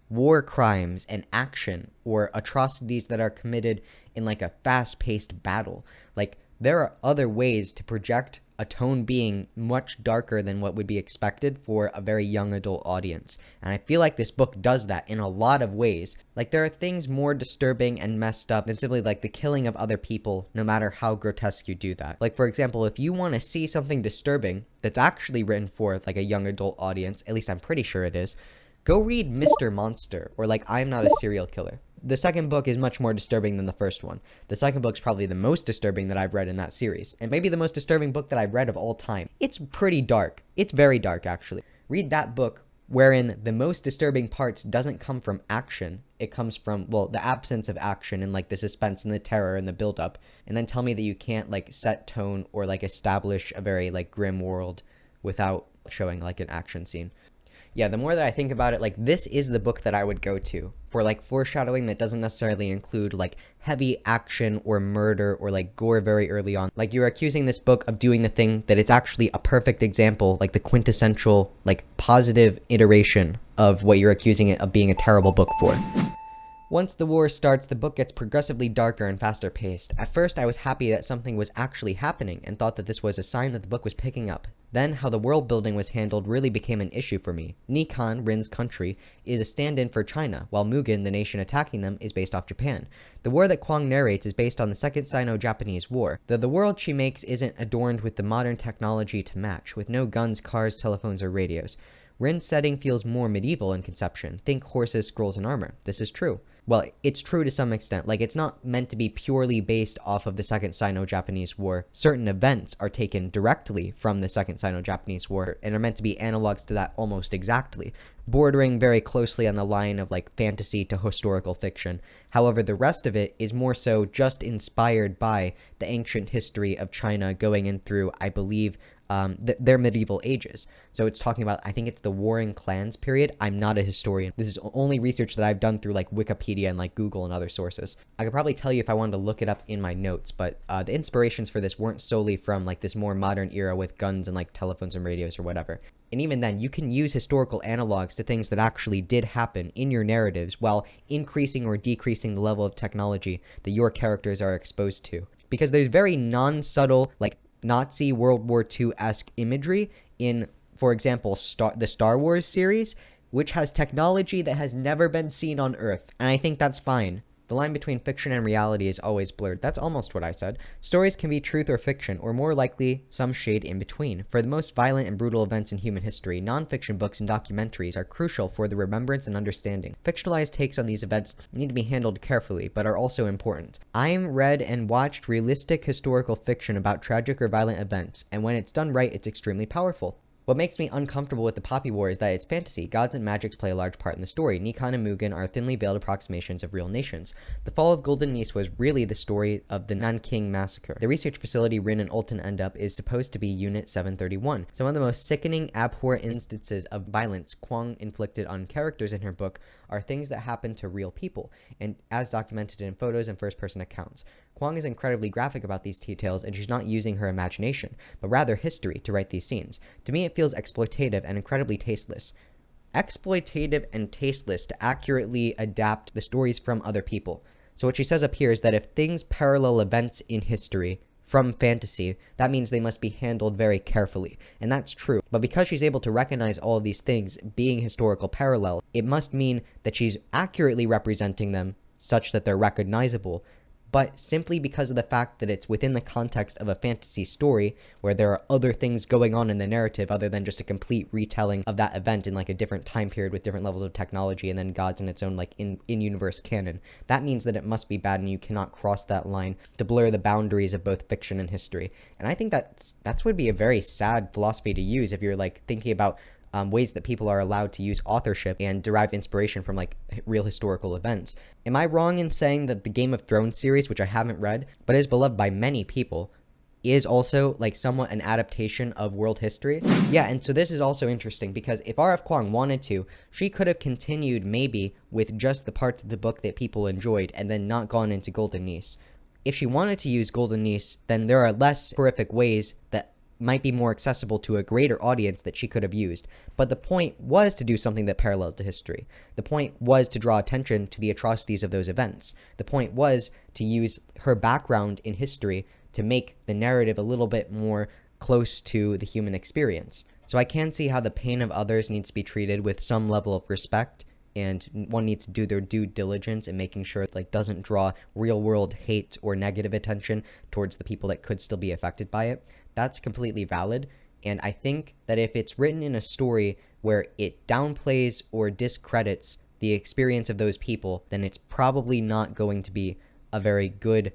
war crimes and action or atrocities that are committed in a fast-paced battle. There are other ways to project a tone being much darker than what would be expected for a very young adult audience. And I feel like this book does that in a lot of ways. Like, there are things more disturbing and messed up than simply like the killing of other people, no matter how grotesque you do that. Like, for example, if you want to see something disturbing that's actually written for like a young adult audience, at least I'm pretty sure it is, go read Mr. Monster or like I'm Not a Serial Killer. The second book is much more disturbing than the first one. The second book's probably the most disturbing that I've read in that series, and maybe the most disturbing book that I've read of all time. It's pretty dark. It's very dark, actually. Read that book, wherein the most disturbing parts doesn't come from action. It comes from, well, the absence of action and like the suspense and the terror and the buildup, and then tell me that you can't like set tone or like establish a very like grim world without showing like an action scene. Yeah, the more that I think about it, like, this is the book that I would go to for, like, foreshadowing that doesn't necessarily include, like, heavy action or murder or, like, gore very early on. Like, you're accusing this book of doing the thing that it's actually a perfect example, like, the quintessential, like, positive iteration of what you're accusing it of being a terrible book for. Once the war starts, the book gets progressively darker and faster paced. At first, I was happy that something was actually happening and thought that this was a sign that the book was picking up. Then, how the world building was handled really became an issue for me. Nikon, Rin's country, is a stand-in for China, while Mugen, the nation attacking them, is based off Japan. The war that Kwang narrates is based on the Second Sino-Japanese War, though the world she makes isn't adorned with the modern technology to match, with no guns, cars, telephones, or radios. Rin's setting feels more medieval in conception. Think horses, scrolls, and armor. This is true. Well, it's true to some extent. Like, it's not meant to be purely based off of the Second Sino-Japanese War. Certain events are taken directly from the Second Sino-Japanese War and are meant to be analogs to that almost exactly, bordering very closely on the line of, like, fantasy to historical fiction. However, the rest of it is more so just inspired by the ancient history of China going in through, I believe, their medieval ages. So it's talking about, I think it's the Warring Clans period. I'm not a historian. This is only research that I've done through like Wikipedia and like Google and other sources. I could probably tell you if I wanted to look it up in my notes, but the inspirations for this weren't solely from like this more modern era with guns and like telephones and radios or whatever. And even then, you can use historical analogs to things that actually did happen in your narratives while increasing or decreasing the level of technology that your characters are exposed to. Because there's very non-subtle, like, Nazi World War II-esque imagery in, for example, the Star Wars series, which has technology that has never been seen on Earth, and I think that's fine. The line between fiction and reality is always blurred. That's almost what I said. Stories can be truth or fiction, or more likely, some shade in between. For the most violent and brutal events in human history, non-fiction books and documentaries are crucial for the remembrance and understanding. Fictionalized takes on these events need to be handled carefully, but are also important. I've read and watched realistic historical fiction about tragic or violent events, and when it's done right, it's extremely powerful. What makes me uncomfortable with the Poppy War is that it's fantasy. Gods and magics play a large part in the story. Nikon and Mugen are thinly veiled approximations of real nations. The fall of Golden Nice was really the story of the Nanking Massacre. The research facility Rin and Ulton end up is supposed to be Unit 731. Some of the most sickening, abhorrent instances of violence Kwang inflicted on characters in her book are things that happen to real people, and as documented in photos and first-person accounts. Kwang is incredibly graphic about these details, and she's not using her imagination, but rather history to write these scenes. To me, it feels exploitative and incredibly tasteless. Exploitative and tasteless to accurately adapt the stories from other people. So what she says up here is that if things parallel events in history from fantasy, that means they must be handled very carefully, and that's true. But because she's able to recognize all of these things being historical parallel, it must mean that she's accurately representing them such that they're recognizable. But simply because of the fact that it's within the context of a fantasy story where there are other things going on in the narrative other than just a complete retelling of that event in like a different time period with different levels of technology and then gods in its own like in-universe canon, that means that it must be bad and you cannot cross that line to blur the boundaries of both fiction and history. And I think that's would be a very sad philosophy to use if you're like thinking about ways that people are allowed to use authorship and derive inspiration from like real historical events. Am I wrong in saying that the Game of Thrones series, which I haven't read, but is beloved by many people, is also like somewhat an adaptation of world history? Yeah, and so this is also interesting because if R.F. Kuang wanted to, she could have continued maybe with just the parts of the book that people enjoyed and then not gone into Golden Nice. If she wanted to use Golden Nice, then there are less horrific ways that might be more accessible to a greater audience that she could have used. But the point was to do something that paralleled to history. The point was to draw attention to the atrocities of those events. The point was to use her background in history to make the narrative a little bit more close to the human experience. So I can see how the pain of others needs to be treated with some level of respect, and one needs to do their due diligence in making sure it like doesn't draw real world hate or negative attention towards the people that could still be affected by it. That's completely valid. And I think that if it's written in a story where it downplays or discredits the experience of those people, then it's probably not going to be a very good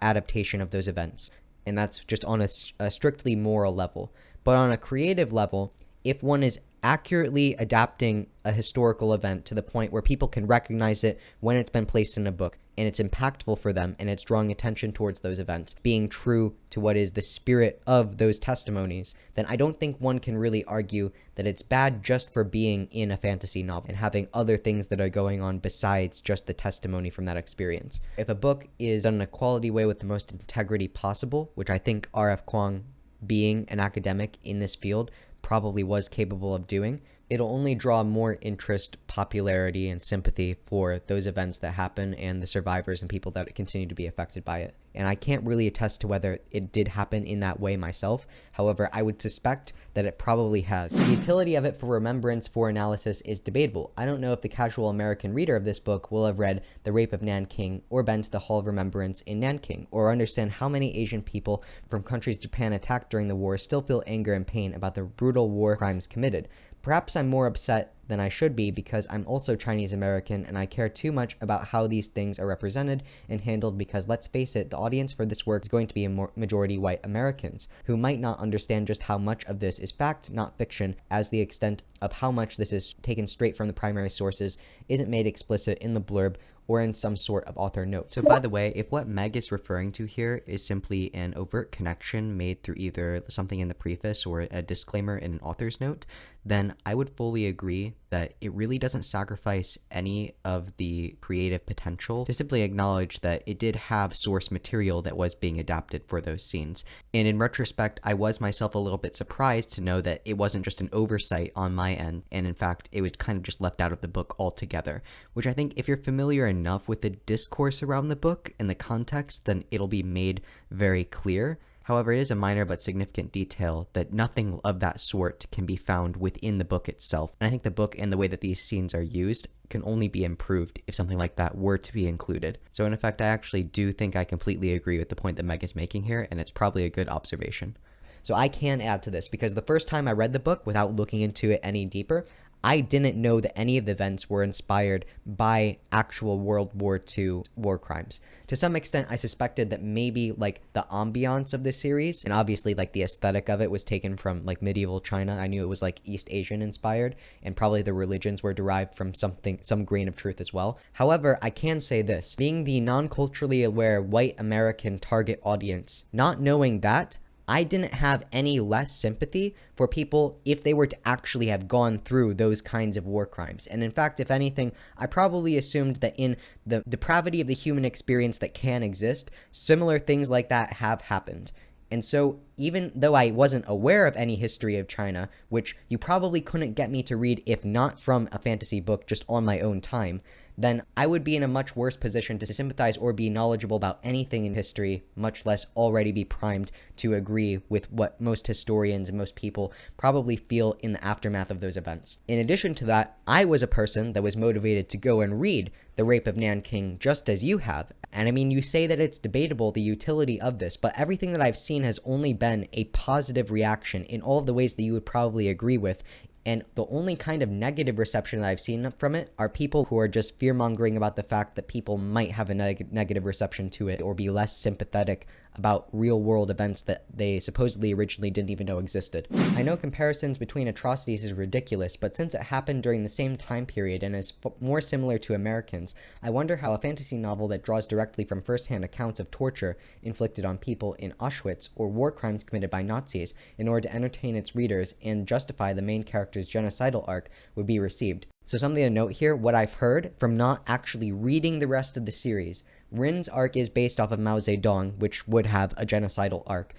adaptation of those events. And that's just on a strictly moral level. But on a creative level, if one is accurately adapting a historical event to the point where people can recognize it when it's been placed in a book, and it's impactful for them, and it's drawing attention towards those events, being true to what is the spirit of those testimonies, then I don't think one can really argue that it's bad just for being in a fantasy novel and having other things that are going on besides just the testimony from that experience. If a book is done in a quality way with the most integrity possible, which I think R.F. Kuang, being an academic in this field, probably was capable of doing, it'll only draw more interest, popularity, and sympathy for those events that happen and the survivors and people that continue to be affected by it. And I can't really attest to whether it did happen in that way myself. However, I would suspect that it probably has. The utility of it for remembrance for analysis is debatable. I don't know if the casual American reader of this book will have read The Rape of Nanking or been to the Hall of Remembrance in Nanking, or understand how many Asian people from countries Japan attacked during the war still feel anger and pain about the brutal war crimes committed. Perhaps I'm more upset than I should be because I'm also Chinese American and I care too much about how these things are represented and handled, because let's face it, the audience for this work is going to be a majority white Americans who might not understand just how much of this is fact, not fiction, as the extent of how much this is taken straight from the primary sources isn't made explicit in the blurb or in some sort of author note. So by the way, if what Meg is referring to here is simply an overt connection made through either something in the preface or a disclaimer in an author's note, then I would fully agree that it really doesn't sacrifice any of the creative potential to simply acknowledge that it did have source material that was being adapted for those scenes. And in retrospect, I was myself a little bit surprised to know that it wasn't just an oversight on my end, and in fact, it was kind of just left out of the book altogether, which I think if you're familiar enough with the discourse around the book and the context, then it'll be made very clear. However, it is a minor but significant detail that nothing of that sort can be found within the book itself. And I think the book and the way that these scenes are used can only be improved if something like that were to be included. So in effect, I actually do think I completely agree with the point that Meg is making here, and it's probably a good observation. So I can add to this, because the first time I read the book without looking into it any deeper, I didn't know that any of the events were inspired by actual World War II war crimes. To some extent, I suspected that maybe like the ambiance of the series, and obviously like the aesthetic of it, was taken from like medieval China. I knew it was like East Asian inspired, and probably the religions were derived from some grain of truth as well. However, I can say this, being the non-culturally aware white American target audience, not knowing that, I didn't have any less sympathy for people if they were to actually have gone through those kinds of war crimes. And in fact, if anything, I probably assumed that in the depravity of the human experience that can exist, similar things like that have happened. And so even though I wasn't aware of any history of China, which you probably couldn't get me to read if not from a fantasy book just on my own time, then I would be in a much worse position to sympathize or be knowledgeable about anything in history, much less already be primed to agree with what most historians and most people probably feel in the aftermath of those events. In addition to that, I was a person that was motivated to go and read The Rape of Nanking just as you have. And I mean, you say that it's debatable the utility of this, but everything that I've seen has only been a positive reaction in all of the ways that you would probably agree with. And the only kind of negative reception that I've seen from it are people who are just fear-mongering about the fact that people might have a negative reception to it or be less sympathetic about real-world events that they supposedly originally didn't even know existed. I know comparisons between atrocities is ridiculous, but since it happened during the same time period and is more similar to Americans, I wonder how a fantasy novel that draws directly from first-hand accounts of torture inflicted on people in Auschwitz or war crimes committed by Nazis in order to entertain its readers and justify the main character's genocidal arc would be received. So something to note here, what I've heard from not actually reading the rest of the series, Rin's arc is based off of Mao Zedong, which would have a genocidal arc,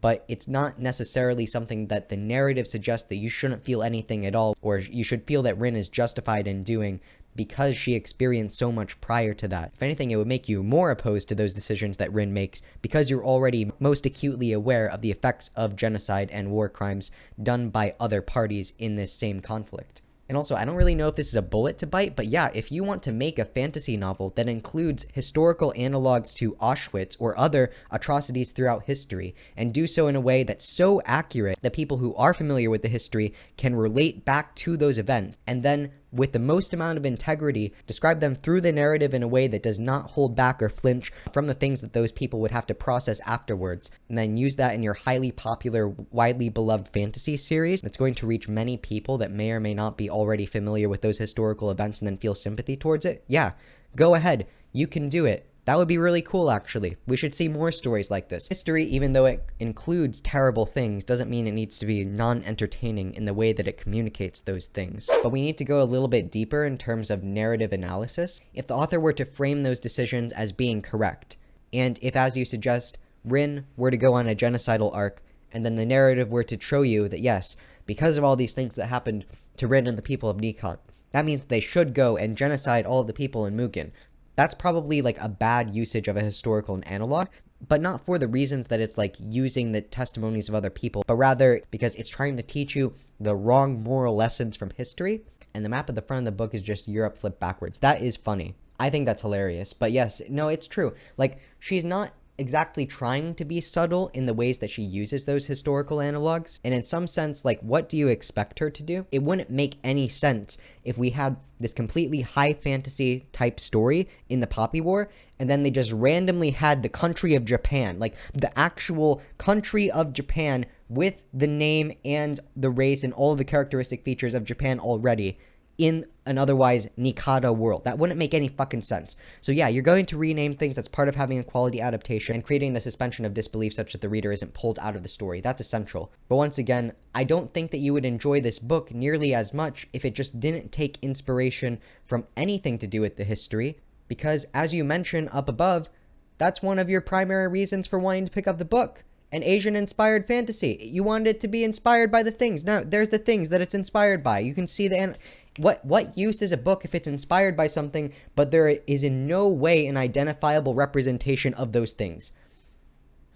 but it's not necessarily something that the narrative suggests that you shouldn't feel anything at all, or you should feel that Rin is justified in doing because she experienced so much prior to that. If anything, it would make you more opposed to those decisions that Rin makes because you're already most acutely aware of the effects of genocide and war crimes done by other parties in this same conflict. And also, I don't really know if this is a bullet to bite, but yeah, if you want to make a fantasy novel that includes historical analogs to Auschwitz or other atrocities throughout history, and do so in a way that's so accurate that people who are familiar with the history can relate back to those events, and then with the most amount of integrity, describe them through the narrative in a way that does not hold back or flinch from the things that those people would have to process afterwards, and then use that in your highly popular, widely beloved fantasy series that's going to reach many people that may or may not be already familiar with those historical events and then feel sympathy towards it. Yeah, go ahead. You can do it. That would be really cool, actually. We should see more stories like this. History, even though it includes terrible things, doesn't mean it needs to be non-entertaining in the way that it communicates those things. But we need to go a little bit deeper in terms of narrative analysis. If the author were to frame those decisions as being correct, and if, as you suggest, Rin were to go on a genocidal arc, and then the narrative were to show you that yes, because of all these things that happened to Rin and the people of Nikon, that means they should go and genocide all of the people in Mugen. That's probably like a bad usage of a historical analog, but not for the reasons that it's like using the testimonies of other people, but rather because it's trying to teach you the wrong moral lessons from history, and the map at the front of the book is just Europe flipped backwards. That is funny. I think that's hilarious, but yes, no, it's true. Like, she's not exactly trying to be subtle in the ways that she uses those historical analogs, and in some sense, like, what do you expect her to do? It wouldn't make any sense if we had this completely high fantasy type story in the Poppy War, and then they just randomly had the country of Japan, like the actual country of Japan with the name and the race and all of the characteristic features of Japan already in an otherwise Nikata world. That wouldn't make any fucking sense. So yeah, you're going to rename things. That's part of having a quality adaptation and creating the suspension of disbelief such that the reader isn't pulled out of the story. That's essential. But once again, I don't think that you would enjoy this book nearly as much if it just didn't take inspiration from anything to do with the history, because as you mentioned up above, that's one of your primary reasons for wanting to pick up the book. An Asian-inspired fantasy. You wanted it to be inspired by the things. Now, there's the things that it's inspired by. You can see the... What use is a book if it's inspired by something, but there is in no way an identifiable representation of those things?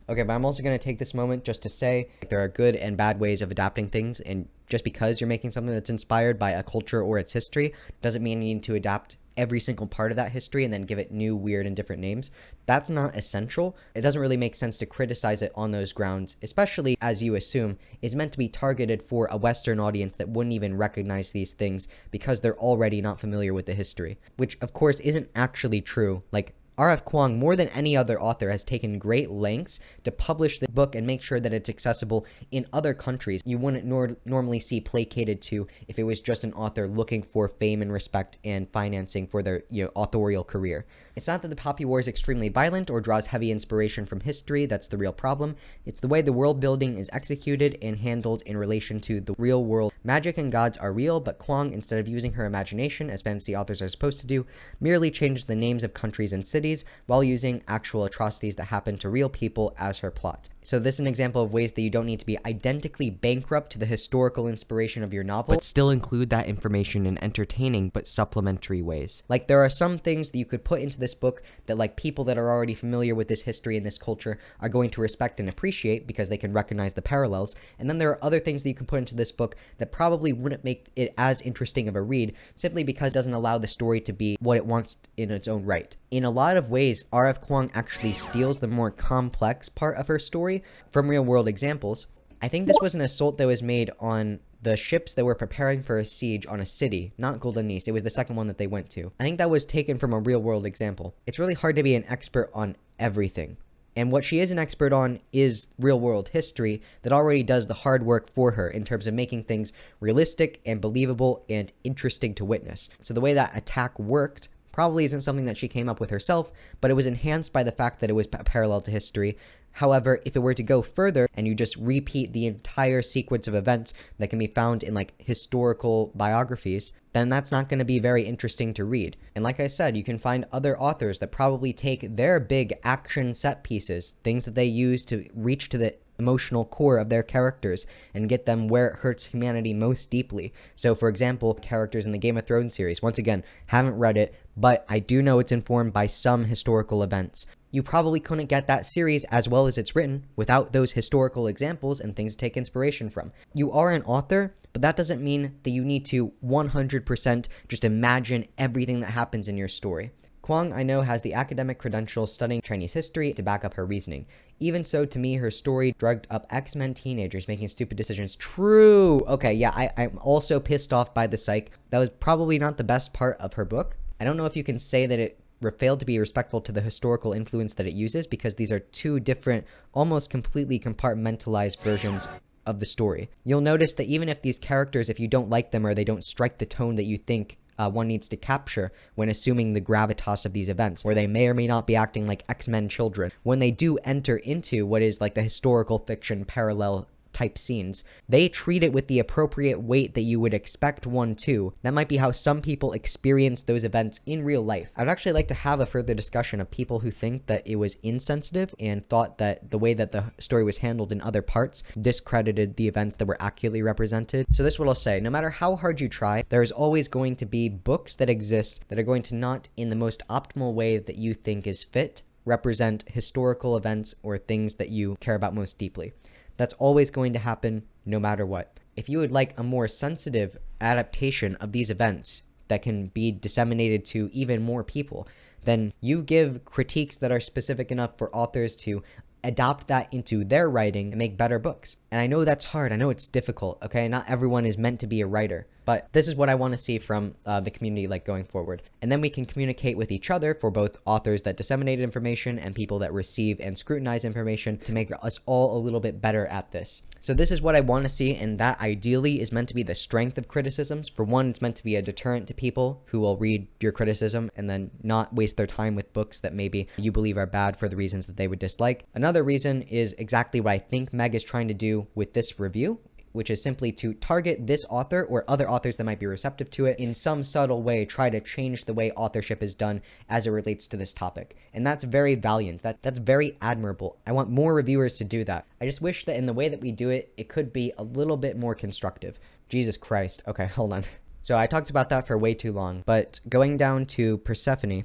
Okay, but I'm also going to take this moment just to say there are good and bad ways of adapting things, and just because you're making something that's inspired by a culture or its history doesn't mean you need to adapt every single part of that history and then give it new, weird, and different names. That's not essential. It doesn't really make sense to criticize it on those grounds, especially as you assume is meant to be targeted for a Western audience that wouldn't even recognize these things because they're already not familiar with the history, which of course isn't actually true. Like, R.F. Kuang, more than any other author, has taken great lengths to publish the book and make sure that it's accessible in other countries you wouldn't normally see placated to if it was just an author looking for fame and respect and financing for their authorial career. It's not that the Poppy War is extremely violent or draws heavy inspiration from history that's the real problem. It's the way the world building is executed and handled in relation to the real world. Magic and gods are real, but Kuang, instead of using her imagination, as fantasy authors are supposed to do, merely changes the names of countries and cities while using actual atrocities that happen to real people as her plot. So this is an example of ways that you don't need to be identically bankrupt to the historical inspiration of your novel, but still include that information in entertaining but supplementary ways. Like, there are some things that you could put into this book that, like, people that are already familiar with this history and this culture are going to respect and appreciate because they can recognize the parallels, and then there are other things that you can put into this book that probably wouldn't make it as interesting of a read simply because it doesn't allow the story to be what it wants in its own right. In a lot of ways, R.F. Kuang actually steals the more complex part of her story from real-world examples. I think this was an assault that was made on the ships that were preparing for a siege on a city, not Golden Nice. It was the second one that they went to. I think that was taken from a real-world example. It's really hard to be an expert on everything. And what she is an expert on is real-world history that already does the hard work for her in terms of making things realistic and believable and interesting to witness. So the way that attack worked probably isn't something that she came up with herself, but it was enhanced by the fact that it was parallel to history. However, if it were to go further and you just repeat the entire sequence of events that can be found in, like, historical biographies, then that's not going to be very interesting to read. And like I said, you can find other authors that probably take their big action set pieces, things that they use to reach to the emotional core of their characters and get them where it hurts humanity most deeply. So for example, characters in the Game of Thrones series, once again, haven't read it, but I do know it's informed by some historical events. You probably couldn't get that series as well as it's written without those historical examples and things to take inspiration from. You are an author, but that doesn't mean that you need to 100% just imagine everything that happens in your story. Kwong, I know, has the academic credentials studying Chinese history to back up her reasoning. Even so, to me, her story drugged up X-Men teenagers making stupid decisions. True! Okay, yeah, I'm also pissed off by the psych. That was probably not the best part of her book. I don't know if you can say that it failed to be respectful to the historical influence that it uses, because these are two different, almost completely compartmentalized versions of the story. You'll notice that even if these characters, if you don't like them or they don't strike the tone that you think one needs to capture when assuming the gravitas of these events, where they may or may not be acting like X-Men children, when they do enter into what is like the historical fiction parallel type scenes, they treat it with the appropriate weight that you would expect one to. That might be how some people experience those events in real life. I'd actually like to have a further discussion of people who think that it was insensitive and thought that the way that the story was handled in other parts discredited the events that were accurately represented. So this is what I'll say: no matter how hard you try, there's always going to be books that exist that are going to not, in the most optimal way that you think is fit, represent historical events or things that you care about most deeply. That's always going to happen no matter what. If you would like a more sensitive adaptation of these events that can be disseminated to even more people, then you give critiques that are specific enough for authors to adopt that into their writing and make better books. And I know that's hard. I know it's difficult, okay? Not everyone is meant to be a writer. But this is what I want to see from the community like going forward. And then we can communicate with each other for both authors that disseminate information and people that receive and scrutinize information to make us all a little bit better at this. So this is what I want to see, and that ideally is meant to be the strength of criticisms. For one, it's meant to be a deterrent to people who will read your criticism and then not waste their time with books that maybe you believe are bad for the reasons that they would dislike. Another reason is exactly what I think Meg is trying to do with this review, which is simply to target this author or other authors that might be receptive to it in some subtle way, try to change the way authorship is done as it relates to this topic. And that's very valiant. That's very admirable. I want more reviewers to do that. I just wish that in the way that we do it, it could be a little bit more constructive. Jesus Christ. Okay, hold on. So I talked about that for way too long, but going down to Persephone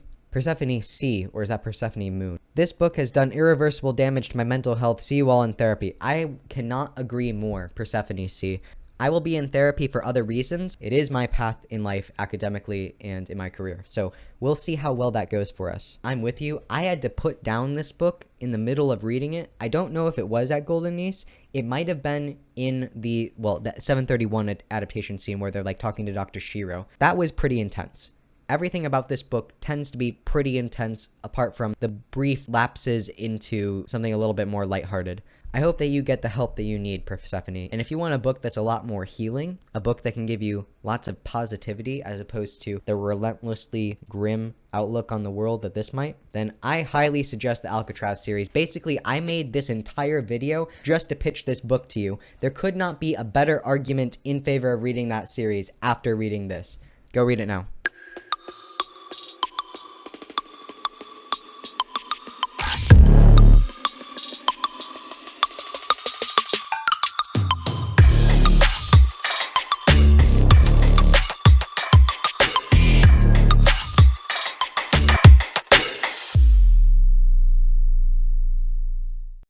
C, or is that Persephone Moon? This book has done irreversible damage to my mental health. See you all in therapy. I cannot agree more, Persephone C. I will be in therapy for other reasons. It is my path in life, academically and in my career. So we'll see how well that goes for us. I'm with you. I had to put down this book in the middle of reading it. I don't know if it was at Golden Niece. It might have been in the 731 adaptation scene where they're like talking to Dr. Shiro. That was pretty intense. Everything about this book tends to be pretty intense, apart from the brief lapses into something a little bit more lighthearted. I hope that you get the help that you need, Persephone. And if you want a book that's a lot more healing, a book that can give you lots of positivity as opposed to the relentlessly grim outlook on the world that this might, then I highly suggest the Alcatraz series. Basically, I made this entire video just to pitch this book to you. There could not be a better argument in favor of reading that series after reading this. Go read it now.